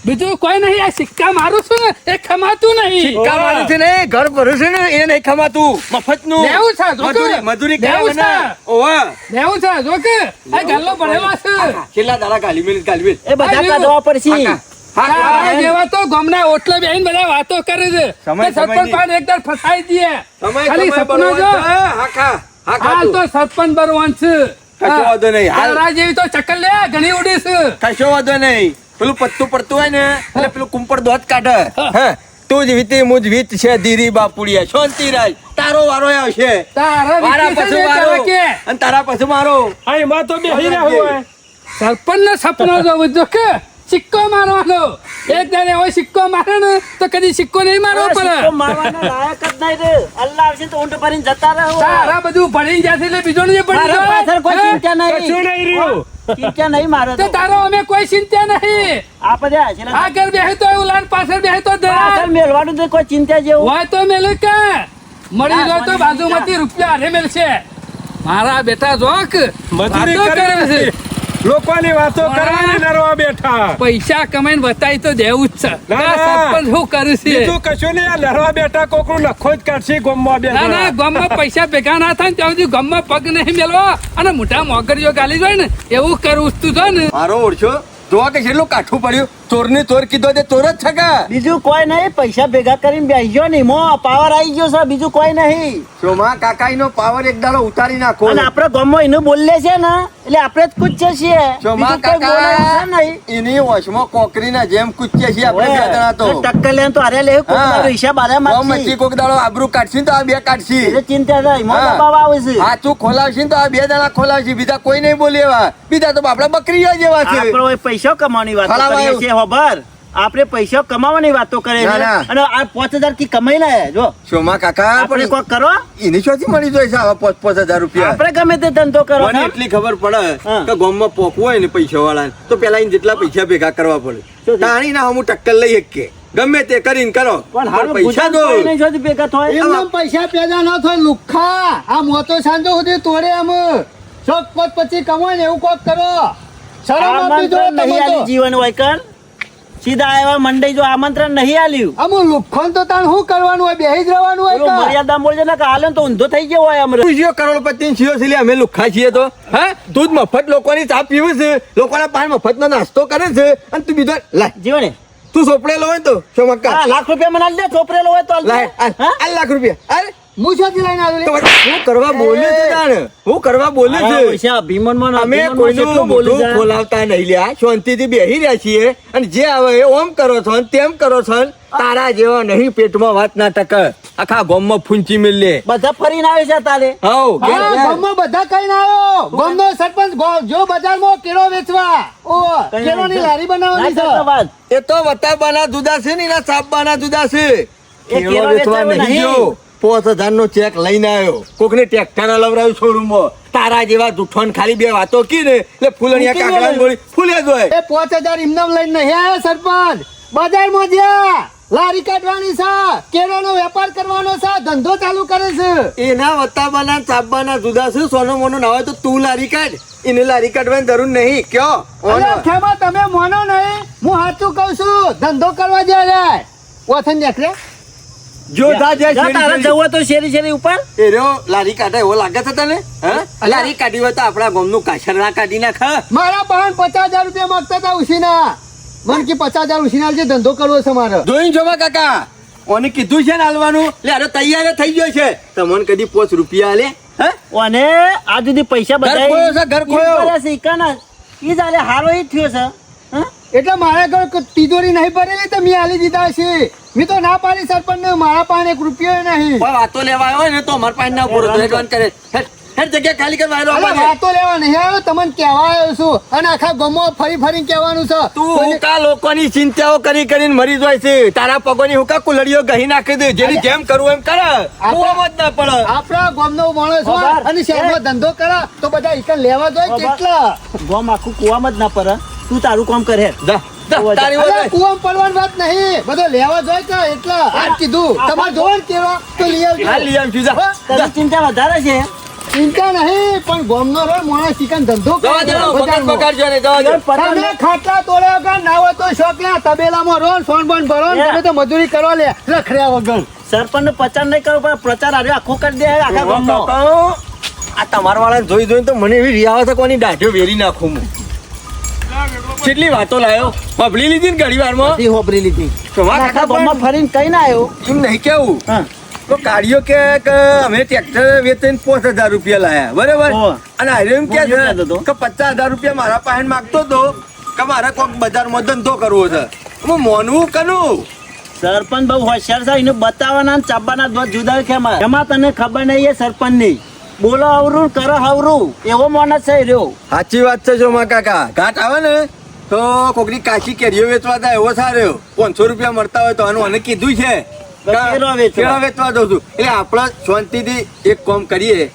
[SPEAKER 3] બીજું કોઈ નહીં આ સિક્કા મારું છું ને એ ખમાતું નહીં
[SPEAKER 5] સિક્કા મારું છે ને ઘર ભરું છે ને એ નહીં ખમાતું મફતનું
[SPEAKER 3] લેવું છે, જો કે.
[SPEAKER 5] મજૂરી
[SPEAKER 3] લેવું
[SPEAKER 5] કરે ને
[SPEAKER 3] છે.
[SPEAKER 5] ઓવા
[SPEAKER 3] લેવું છે જો કે આ ગલ્લો ભરેલો છે
[SPEAKER 5] કેટલા દાડા ગાલી મેલી
[SPEAKER 6] એ બધા
[SPEAKER 3] આ
[SPEAKER 6] કાઢવા પડશે
[SPEAKER 3] તારા જેવા તો ગમના ઓટલે બેહીને બધા વાતો કરે છે
[SPEAKER 5] સમય
[SPEAKER 3] કે સરપંચ
[SPEAKER 5] સમયની.
[SPEAKER 3] પાન એકદર ફસાઈ દઈએ
[SPEAKER 5] સમય
[SPEAKER 3] ખાલી
[SPEAKER 5] સમય
[SPEAKER 3] સપનો જો
[SPEAKER 5] હાખા
[SPEAKER 3] હાલ તો સરપંચ બનવાનું છે
[SPEAKER 5] કશો વાંધો નહીં. હાલ.
[SPEAKER 3] તારા જેવી તો ચકલ લે ઘણી ઉડી છે
[SPEAKER 5] કશો વાંધો નહીં પેલું પત્તું પડતું હોય ને એટલે પેલું કુંપર દોત કાઢે હા તું જ વીતી મુજ વીત છે ધીરી બાપુડિયા શાંતિ રાજ તારો વારો આવશે
[SPEAKER 3] તારા
[SPEAKER 5] મારા
[SPEAKER 3] વિશે
[SPEAKER 5] પછી
[SPEAKER 3] છે
[SPEAKER 5] મારો
[SPEAKER 3] તારા કે
[SPEAKER 5] અને તારા પછી મારો
[SPEAKER 2] આ એમાં તો બેહી રહ્યા હોય
[SPEAKER 3] સરપંચ નો સપનો જોવું જો કે સિક્કો મારવાનો એક દાડે એવો સિક્કો મારે ને તો કદી સિક્કો નહીં મારવો
[SPEAKER 6] સિક્કો
[SPEAKER 3] પડે
[SPEAKER 6] મારવાનો લાયક જ નહીં રે અલ્લાહ આવશે તો ઊંટ ભરીને જતા રહો
[SPEAKER 3] તારા બધું ભણીને જાશે એટલે બીજો ને ભણી
[SPEAKER 6] મારા પાછળ કોઈ
[SPEAKER 3] જાય.
[SPEAKER 6] ચિંતા
[SPEAKER 2] કશું
[SPEAKER 6] નહીં
[SPEAKER 2] નહીં રહ્યું
[SPEAKER 6] ચિંતા નહીં મારે
[SPEAKER 3] તો
[SPEAKER 6] તો
[SPEAKER 3] તારો અમે કોઈ ચિંતા નહીં
[SPEAKER 6] આ બધા છેલ્લા
[SPEAKER 3] આગળ બેહે તો એવું લાન પાછળ બેહે તો
[SPEAKER 6] પાછળ
[SPEAKER 3] ધરાર
[SPEAKER 6] મેલવાનું તો કોઈ ચિંતા જેવું
[SPEAKER 3] હોય તો મેલે કે મળી જાય તો બાજુમાંથી રૂપિયા હારે મેલશે મારા બેટા જોક
[SPEAKER 2] મજૂરી
[SPEAKER 3] વાતો કરે છે.
[SPEAKER 2] કરવાની લોકોની વાતો કરવાની નરવા બેઠા
[SPEAKER 3] પૈસા કમાઈને બતાવી તો દેવું જ છે
[SPEAKER 2] ના,
[SPEAKER 3] આ
[SPEAKER 2] ના.
[SPEAKER 3] સરપંચ શું કરે છે
[SPEAKER 2] બીજું કશું નહીં આ લડવા બેઠા કોકનું લખો જ કાઢશે ગોમમાં બે
[SPEAKER 3] ના ના
[SPEAKER 2] જણા.
[SPEAKER 3] ગામમાં પૈસા ભેગા ના થાય ને ત્યાં સુધી ગામમાં પગ નહીં મેલવો અને મોટા મોગરીઓ ગાલી જાય ને એવું કરવું તું જો ને
[SPEAKER 5] મારો ઓળશો જોવા કે કેટલું કાઠું પડ્યું ચોરની ચોર કીધો તે ચોર જ છે કે
[SPEAKER 6] બીજું કોઈ નહીં પૈસા ભેગા કરીને બેસજો નહીં મો પાવર આવી ગયો છે બીજું કોઈ નહીં
[SPEAKER 5] સોમા કાકાઈનો પાવર એક દાડો ઉતારી નાખો
[SPEAKER 6] અને આપણે ગામમાં એનું બોલીએ છે ને એટલે આપણે જ કૂદીએ છીએ
[SPEAKER 5] સોમા
[SPEAKER 6] બીજું કોઈ બોલાયું છે નહીં
[SPEAKER 5] એની વશમાં કોકરીના જેમ કૂદીએ છીએ આપણે બે જણા તો
[SPEAKER 6] ટક્કર લે તો અરે લે કોક
[SPEAKER 5] હા.
[SPEAKER 6] દાડો હિસાબ આરે
[SPEAKER 5] મચ્છી
[SPEAKER 6] મારશે
[SPEAKER 5] કોક દાડો આબરૂ કાઢશી ને તો આ બે કાઢશી
[SPEAKER 6] એટલે ચિંતા નહીં મો
[SPEAKER 5] હા.
[SPEAKER 6] દબાવ આવે છે
[SPEAKER 5] હાચું ખોલાવશી ને તો આ બે જણા ખોલાવશી બીજા કોઈ નહીં બોલે એવા બીજા તો આપડા બકરીઓ જેવા છે
[SPEAKER 6] આપણે હવે પૈસા કમાવાની વાતો
[SPEAKER 5] ખરાબ
[SPEAKER 6] કરીએ
[SPEAKER 5] આવ્યું.
[SPEAKER 6] છીએ ખબર આપણે પૈસા કમાવાની વાતો કરે
[SPEAKER 5] ના,
[SPEAKER 6] છે
[SPEAKER 5] ના.
[SPEAKER 6] અને આ 5000 કી કમાઈ લાયા જો
[SPEAKER 5] સોમા કાકા
[SPEAKER 6] આપણે
[SPEAKER 5] પણ
[SPEAKER 6] કોક કરો
[SPEAKER 5] એની ચોથી મળી જાય છે આવા 5,000 રૂપિયા
[SPEAKER 6] આપણે ગમે તે ધંધો કરો
[SPEAKER 5] મને
[SPEAKER 6] હા?
[SPEAKER 5] એટલી ખબર પડે
[SPEAKER 6] હા.
[SPEAKER 5] કે ગામમાં પોકવું હોય ને પૈસા વાળા તો પેલા એને જેટલા પૈસા ભેગા કરવા પડે
[SPEAKER 6] શું છે?
[SPEAKER 5] તાણી ના હું ટક્કર લઈ એક કે ગમે તે કરીને કરો
[SPEAKER 6] પણ હાલ
[SPEAKER 5] પૈસા દો
[SPEAKER 6] નહીં જોતી ભેગા થાય
[SPEAKER 4] એમના પૈસા પેદા ન થાય લુખ્ખા આ મોતો સાંજો સુધી તોડે આમ ચોક પોત પછી કમાય ને એવું કોક કરો શરમ આપી દો
[SPEAKER 6] આમંત્રણ નહીં
[SPEAKER 4] તમે
[SPEAKER 6] આલ્યું
[SPEAKER 4] તો
[SPEAKER 6] જીવન હોય કર સીધા આવ્યા મંડઈ જો આમંત્રણ નહીં આલ્યું
[SPEAKER 4] આમ લુખ્ખોન તો તાણ શું કરવાનું હોય બેહી જ રહેવાનું હોય
[SPEAKER 6] પેલો
[SPEAKER 4] કાં?
[SPEAKER 6] મર્યાદા બોલજે ને કે હાલે ને તો ઊંધો થઈ ગયો હોય અમરે
[SPEAKER 5] તું જીઓ કરોડપતિ ને જીઓ સિલે અમે લુખ્ખા છીએ તો હા તું જ મફત લોકોની ચા પીવે છે લોકોના પાસે મફતનો નાસ્તો કરે છે અને તું બીજો લાય
[SPEAKER 6] જીવને
[SPEAKER 5] તું સોપડેલો હોય ને તો શું મક્કા
[SPEAKER 6] હા લાખ રૂપિયા મને આલ દે ચોપરેલો હોય તો આલ દે.
[SPEAKER 5] લાય
[SPEAKER 6] હા?
[SPEAKER 5] આ લાખ રૂપિયા અરે
[SPEAKER 4] હું શાથી લઈને
[SPEAKER 5] તો
[SPEAKER 4] આવ્યો લે?
[SPEAKER 5] હું કરવા બોલ્યો છે જાણ હું કરવા બોલ્યો
[SPEAKER 6] હા,
[SPEAKER 5] છે
[SPEAKER 6] પૈસા અભિમાનમાં ને
[SPEAKER 5] અમે
[SPEAKER 6] અભિમાનમાં
[SPEAKER 5] કોઈનું
[SPEAKER 6] કેટલું બોલી
[SPEAKER 5] મોઢું
[SPEAKER 6] જાય.
[SPEAKER 5] ખોલાવતા નહીં લ્યા શાંતિથી બેહી રહ્યા છીએ અને જે આવે એ ઓમ કરો છો ને તેમ કરો છો ને તારા જેવા નહીં પેટમાં વાત ના ટકે આખા ગામમાં ફૂંચી મિલે
[SPEAKER 6] બધા ફરીને આવે છે તારે
[SPEAKER 5] હાઉ ઘેર
[SPEAKER 4] હા,
[SPEAKER 5] ઘેર.
[SPEAKER 4] ગામમાં બધા કઈ ના આવ્યો ગામનો સરપંચ જો બજારમાં કેળો વેચવા ઓ
[SPEAKER 6] કઈ
[SPEAKER 4] કેળોની
[SPEAKER 6] નહીં.
[SPEAKER 4] લારી બનાવવાની
[SPEAKER 6] ના
[SPEAKER 4] છે
[SPEAKER 6] કરતા વાત.
[SPEAKER 5] એ તો વતાબાના જુદા છે ને એના સાબબાના જુદા છે
[SPEAKER 6] એ
[SPEAKER 5] કેળો
[SPEAKER 6] કેળો
[SPEAKER 5] વેચવા
[SPEAKER 6] વેચાયો
[SPEAKER 5] નહીં
[SPEAKER 6] નહીં.
[SPEAKER 5] ગયો 5000 નો ચેક લઈને આવ્યો કોકને ટ્રેક્ટર લવરાવ્યું શોરૂમમાં તારા જેવા જુઠ્ઠોન ખાલી બે વાતો કી ને એટલે ફૂલણિયા
[SPEAKER 6] મૂકી
[SPEAKER 5] કાકડા
[SPEAKER 6] દો.
[SPEAKER 5] ગોળી ફૂલે જ હોય
[SPEAKER 4] એ 5000 ઇનામ લઈને નહીં આવ્યા સરપંચ બજારમાં જ્યાં લારી કાઢવાની છે કેળોનો વેપાર કરવાનો છે ધંધો ચાલુ કરે છે
[SPEAKER 5] એના વતાબાના સાબબાના જુદા છે સોનો મોનો ના હોય તો તું લારી કાઢ એને લારી કાઢવાની જરૂર નહીં કયો
[SPEAKER 4] અરે ખેમા તમે મોનો નહીં હું સાચું કહું છું ધંધો કરવા જાય ઓથન નીકળે
[SPEAKER 5] જો જા
[SPEAKER 6] જા
[SPEAKER 5] જાય
[SPEAKER 6] તારે જવું હોય તો શેરી શેરી ઉપર
[SPEAKER 5] એ રહ્યો લારી કાઢે એવો લાગે છે તને હા લારી કાઢી હોય તો આપણા ગામનું કાછર ના કાઢી નાખ
[SPEAKER 4] મારા બહાન 50000 રૂપિયા માંગતા હતા ઉસીના મન કે 50000 ઉસીના જે ધંધો કરવો છે મારે
[SPEAKER 5] જોઈને જોવા કાકા ઓને કીધું છે ને હાલવાનું એટલે અરે તૈયાર જ થઈ ગયો છે તમને કદી 5 રૂપિયા આલે હે
[SPEAKER 6] અને આ સુધી પૈસા બધા
[SPEAKER 5] ખોયો છે, ઘર ખોયો.
[SPEAKER 6] ઈ જાલે હારો ઈ થયો છે હા?
[SPEAKER 4] એટલે મારા ઘર તિજોરી નહીં ભરેલી તો મેં આલી દીધા છે મેં તો ના પાડી સરપંચ ને મારા પાસે 1 રૂપિયો નહીં
[SPEAKER 5] કોઈ વાતો લેવા આવ્યો હોય ને તો અમાર પાસે ના પૂરો હેડવાન કરે હેડ જગ્યા ખાલી કરવા આવ્યો
[SPEAKER 4] અરે
[SPEAKER 5] અમારે.
[SPEAKER 4] વાતો લેવા નહીં આવ્યો તમને કહેવા આવ્યો છું અને આખા ગામમાં ફરી ફરીને કહેવાનું છે
[SPEAKER 5] તું
[SPEAKER 4] કોઈને-
[SPEAKER 5] હુકા લોકોની ચિંતાઓ કરી કરીને મરી જાય છે તારા પગોની હુકા કુલડીઓ ગહી નાખી દે જેની જેમ કરવું એમ કરે કુવામાં જ ના પડે
[SPEAKER 4] આપણા ગામનો માણસ હોય
[SPEAKER 6] ખબર.
[SPEAKER 4] અને શહેરમાં ધંધો કરે તો બધા ઈકન લેવા જોઈએ
[SPEAKER 6] ખબર.
[SPEAKER 4] કેટલા
[SPEAKER 6] ગોમ આખું કુવામાં જ ના પડે તું તારું કામ કરે
[SPEAKER 5] જા જા તારી
[SPEAKER 4] અરે
[SPEAKER 5] વાત
[SPEAKER 4] કુવામાં પડવાની વાત નહીં બધો લેવા જોઈએ કે એટલા આ કીધું તમારે જોવો ને કેવા તો લઈ આવજો
[SPEAKER 5] હાલ લઈ આવશું જા
[SPEAKER 6] તારી ચિંતા વધારે છે
[SPEAKER 4] ચિંતા નહીં પણ ગામનો રો માણસ ઈકન ધંધો કરે
[SPEAKER 5] જવા દે પકડ
[SPEAKER 4] બજારમાં.
[SPEAKER 5] પકડજો ને જવા દે
[SPEAKER 4] તમે ખાટલા તોડ્યા વગર ના હોય તો શોખ લે તબેલામાં રો સોન બોન ભરો ને તમે તો મજૂરી કરો લે રખડ્યા વગર
[SPEAKER 6] સરપંચ પ્રચાર નહીં કરવો પણ પ્રચાર આવ્યો આખો કરી દે આખા ગામનો
[SPEAKER 5] આ તમારા વાળાને જોઈ જોઈને તો મને એવી રિયાવત છે કોની દાઢીઓ વેરી નાખું હું કેટલી વાતો લાયો પબલી લીધી ને ઘડી વારમાં
[SPEAKER 6] બધી હોબરી લીધી
[SPEAKER 5] તમારા
[SPEAKER 6] આખા
[SPEAKER 5] કાકા
[SPEAKER 6] ગામમાં ફરીને કઈ ના આવ્યો
[SPEAKER 5] એમ નહીં કેવું
[SPEAKER 6] હા
[SPEAKER 5] તો કાઢ્યો કે અમે ટ્રેક્ટર વેચીને 5000 રૂપિયા લાયા બરાબર
[SPEAKER 6] ઓહ.
[SPEAKER 5] અને હારે એમ કે
[SPEAKER 6] હું શું કહેતો
[SPEAKER 5] છે કે 50000 રૂપિયા મારા પાસે માંગતો હતો કે મારે કોઈક બજારમાં ધંધો કરવો છે હું મોનવું કનું
[SPEAKER 6] સરપંચ બહુ હોશિયાર છે એને બતાવવાના ને ચાબવાના દોત જુદા છે એમાં તને ખબર નહીં એ સરપંચ ની બોલો અવરું કરો હવરું એવો માણસ છે રહ્યો
[SPEAKER 5] સાચી વાત છે જો માં કાકા ઘાટ આવે ને તો કોકની કાચી કેરીઓ વેચવા થાય એવો સારો 500 રૂપિયા મળતા હોય તો આનું મને કીધું છે
[SPEAKER 6] કેળો વેચવા.
[SPEAKER 5] કેળો વેચવા દઉં છું એટલે આપણે શાંતિથી એક કામ કરીએ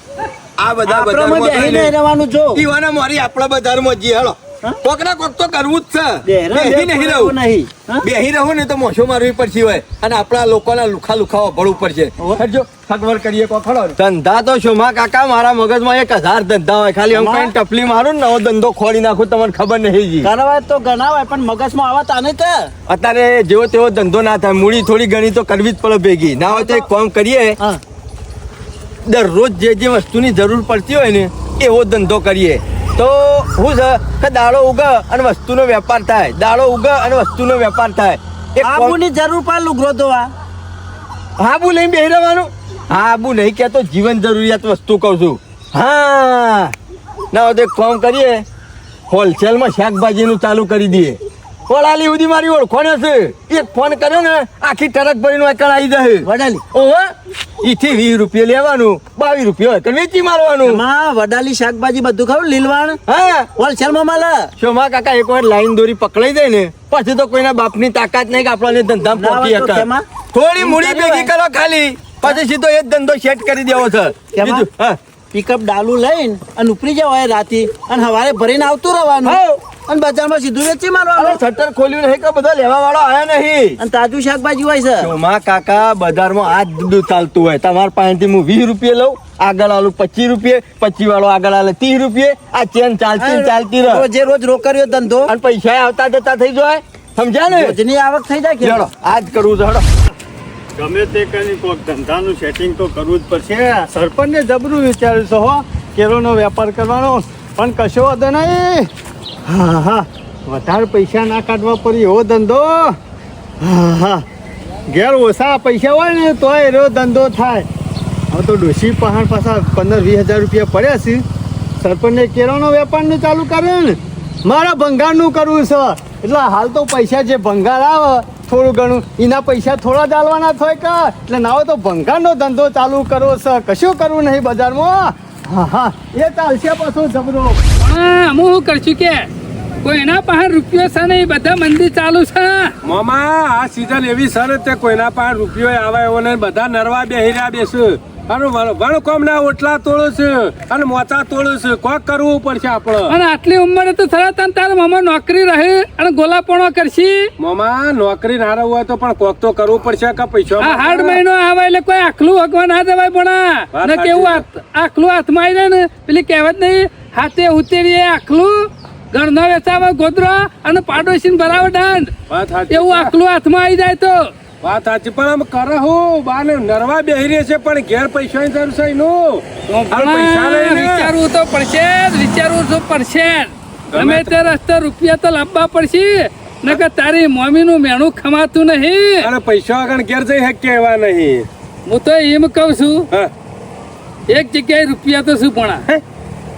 [SPEAKER 5] આ બધા
[SPEAKER 6] આપણામાં બેહીને રહેવાનું જો
[SPEAKER 5] ઈવાના મારી આપણા બજારમાં જઈએ હેલો
[SPEAKER 6] હા?
[SPEAKER 5] કોક ના કોક તો કરવું જ છે
[SPEAKER 6] બેહરા
[SPEAKER 5] બેહી નહીં
[SPEAKER 6] રહેવું
[SPEAKER 5] રહું
[SPEAKER 6] નહીં હા?
[SPEAKER 5] બેહી રહું ને તો મોશો મારવી પડશે હોય અને આપણા લોકોના લુખા લુખાવા ભળવું પડશે
[SPEAKER 6] ઓહો.
[SPEAKER 5] હટજો સગવડ કરીએ કોક ખડો ધંધા તો શું માં કાકા મારા મગજમાં 1000 ધંધા હોય ખાલી હું
[SPEAKER 6] અમાર-
[SPEAKER 5] કઈ ટપલી મારું ને નવો ધંધો ખોલી નાખું તમને ખબર નહીં જી
[SPEAKER 6] ગણાવાય તો ગણાવાય પણ મગજમાં આવા તાને તે
[SPEAKER 5] અત્યારે જેવો તેવો ધંધો ના થાય મૂડી થોડી ઘણી તો કરવી જ પડે ભેગી ના હોય તો એક કામ કરીએ
[SPEAKER 6] હા
[SPEAKER 5] દરરોજ જે જે વસ્તુની જરૂર પડતી હોય ને એવો ધંધો કરીએ તો શું છે કે દાડો ઉગે અને વસ્તુનો વેપાર થાય દાડો ઉગે અને વસ્તુનો વેપાર થાય એક કામ-
[SPEAKER 6] આબુની જરૂર પર લુગરો તો આ
[SPEAKER 5] હાબુ લઈને બેહી રહેવાનું હાબુ નહીં કહેતો જીવન જરૂરિયાત વસ્તુ કહું છું હા ના હોય તો એક કામ કરીએ હોલસેલમાં શાકભાજીનું ચાલુ કરી દઈએ ઓલાલી સુધી મારી ઓળખોણ છે એક ફોન કર્યો ને આખી ટ્રક ભરીને એકણ આવી જાય
[SPEAKER 6] વડાલી
[SPEAKER 5] ઓહો ઈથી 20 રૂપિયા લેવાનું 22 રૂપિયા હોય વેચી મારવાનું
[SPEAKER 6] એમાં વડાલી શાકભાજી બધું ખાવ લીલવાણ
[SPEAKER 5] હા
[SPEAKER 6] હોલસેલમાં મળે
[SPEAKER 5] શોમા કાકા એક વાર લાઈન દોરી પકડાઈ જાય ને પછી તો કોઈના બાપની તાકાત નહીં કે આપણને ધંધા
[SPEAKER 6] ના
[SPEAKER 5] પહોંચી
[SPEAKER 6] હોય તો
[SPEAKER 5] શકે
[SPEAKER 6] કેમાં?
[SPEAKER 5] થોડી મૂડી ભેગી કરો ખાલી પછી સીધો એ જ ધંધો સેટ કરી દેવો છે
[SPEAKER 6] કેમાં?
[SPEAKER 5] બીજું હા
[SPEAKER 6] પિકઅપ ડાલુ લઈને અને ઉપરી જવાય રાતી અને સવારે ભરીને આવતું રહેવાનું
[SPEAKER 5] હાઉ.
[SPEAKER 6] અને બજારમાં સીધું વેચી
[SPEAKER 5] અરે
[SPEAKER 6] મારવાનું
[SPEAKER 5] શટર ખોલ્યું નહીં કે બધા લેવા વાળો આયા નહીં.
[SPEAKER 6] અને તાજું શાકભાજી હોય છે
[SPEAKER 5] ચોમા કાકા બજારમાં આ જ દૂધ ચાલતું હોય. તમારા પાસેથી હું 20 રૂપિયા લઉં, આગળ આલું 25 રૂપિયા, 25 વાળો આગળ આલે 30 રૂપિયા. આ ચેન ચાલતી ને ચાલતી રહે
[SPEAKER 6] રોજે રોજ રોકડ્યો ધંધો
[SPEAKER 5] અને પૈસા આવતા જતા થઈ જાય. સમજ્યા ને?
[SPEAKER 6] રોજની આવક થઈ જાય
[SPEAKER 5] હેડો
[SPEAKER 6] કે
[SPEAKER 5] આજ કરવું છે હેડો.
[SPEAKER 4] ગમે તે કરીને કોઈક ધંધાનું સેટિંગ તો કરવું જ પડશે. સરપંચને જબરું વિચાર્યું છે હો કેરોનો વેપાર કરવાનો, પણ કશો વાંધો નહીં. હા હા, વધારે પૈસા ના કાઢવા પડે એવો ધંધો. હા હા, ઘેર ઓછા પૈસા હોય ને તો એવો ધંધો થાય. હવે તો ડોશી પહાડ પાછા 15-20 હજાર રૂપિયા પડ્યા છે. સરપંચને કેરોનો વેપારનું ચાલુ કરે ને મારા ભંગારનું કરવું છે. એટલે હાલ તો પૈસા જે ભંગાર આવે થોડું ઘણું એના પૈસા થોડા જ આલવાના થાય કે એટલે ના હોય તો ભંગારનો ધંધો ચાલુ કરવો છે. કશું કરવું નહીં બજારમાં. હા હા, એ ચાલશે પાછો જબરો.
[SPEAKER 3] હા હું શું કરશું કે કોઈના પાસે રૂપિયો છે ને એ બધા મંદિર ચાલુ છે.
[SPEAKER 2] મામા આ સીઝન એવી છે ને તે કોઈના પાસે રૂપિયો આવે એવો ને બધા નરવા બેહી રહ્યા બેસું. અને વણ કોમ ના ઓટલા તોડું છે અને મોચા તોડું છે. કોક કરવું પડશે આપણે.
[SPEAKER 3] અને આટલી ઉંમરે તો થરા તને તારા મામા નોકરી રહે અને ગોલાપણો કરશી.
[SPEAKER 2] મામા નોકરી ના રહું હોય તો પણ કોક તો કરવું પડશે કે પૈસા
[SPEAKER 3] આ હાડ મહિનો આવે એટલે કોઈ આખલું હગવા ના જવાય પણ
[SPEAKER 2] વાત
[SPEAKER 3] ને
[SPEAKER 2] સાચી.
[SPEAKER 3] કેવું આખલું હાથમાં આવી જાય ને પેલી કહેવત નહીં હાથે ઉતેરીએ આખલું ઘરનો વેચાવે ગોદરો અને પાડોશી બરાબર દંડ.
[SPEAKER 2] વાત સાચી.
[SPEAKER 3] એવું આખલું હાથમાં આવી જાય તો
[SPEAKER 2] વાત સાચી પણ આમ કરે હું બાને નરવા બેહી રહી છે પણ ઘેર પૈસાની જરૂર છે એનું. હાલ પૈસા લઈને
[SPEAKER 3] વિચારવું તો પડશે જ, વિચારવું તો પડશે જ. ગમે તે રસ્તે રૂપિયા તો લાવવા પડશે ને કે તારી મમ્મી નું મેણું ખમાતું નહીં.
[SPEAKER 2] અને પૈસા આગળ ઘેર જઈ શકીએ એવા નહીં.
[SPEAKER 3] હું તો એમ કઉ છું
[SPEAKER 2] હા
[SPEAKER 3] એક જગ્યાએ રૂપિયા તો શું ભણા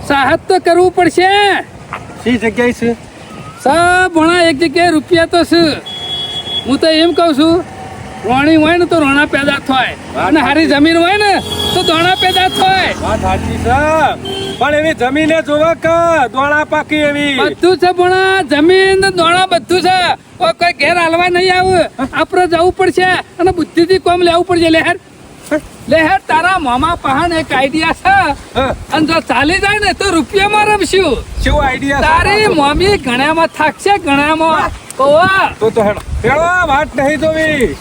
[SPEAKER 3] સાહસ તો કરવું પડશે.
[SPEAKER 2] શી જગ્યાએ છે
[SPEAKER 3] ભણા એક જગ્યાએ રૂપિયા તો શું. હું તો એમ કઉ છું રોણી હોય ને તો રોણા પેદા થાય અને હારી જમીન હોય ને તો દોણા પેદા થાય.
[SPEAKER 2] વાત સાચી છે પણ એવી જમીને જોવા કે દોણા પાકી એવી.
[SPEAKER 3] બધું છે ભણા જમીન ને દોણા બધું છે. કોઈ ઘેર હાલવા નહીં આવે આપડે જવું પડશે અને બુદ્ધિથી કોમ લેવું પડશે. લેહેર તારા મામા પહાણ એક આઈડિયા છે
[SPEAKER 2] હા.
[SPEAKER 3] અને જો ચાલી જાય ને તો રૂપિયામાં રમશું.
[SPEAKER 2] શું આઈડિયા
[SPEAKER 3] તારી મમ્મી ગણામાં થાકશે ગણામાં. ઓવા
[SPEAKER 2] તો હેડો હેડો વાત નહીં જોવી.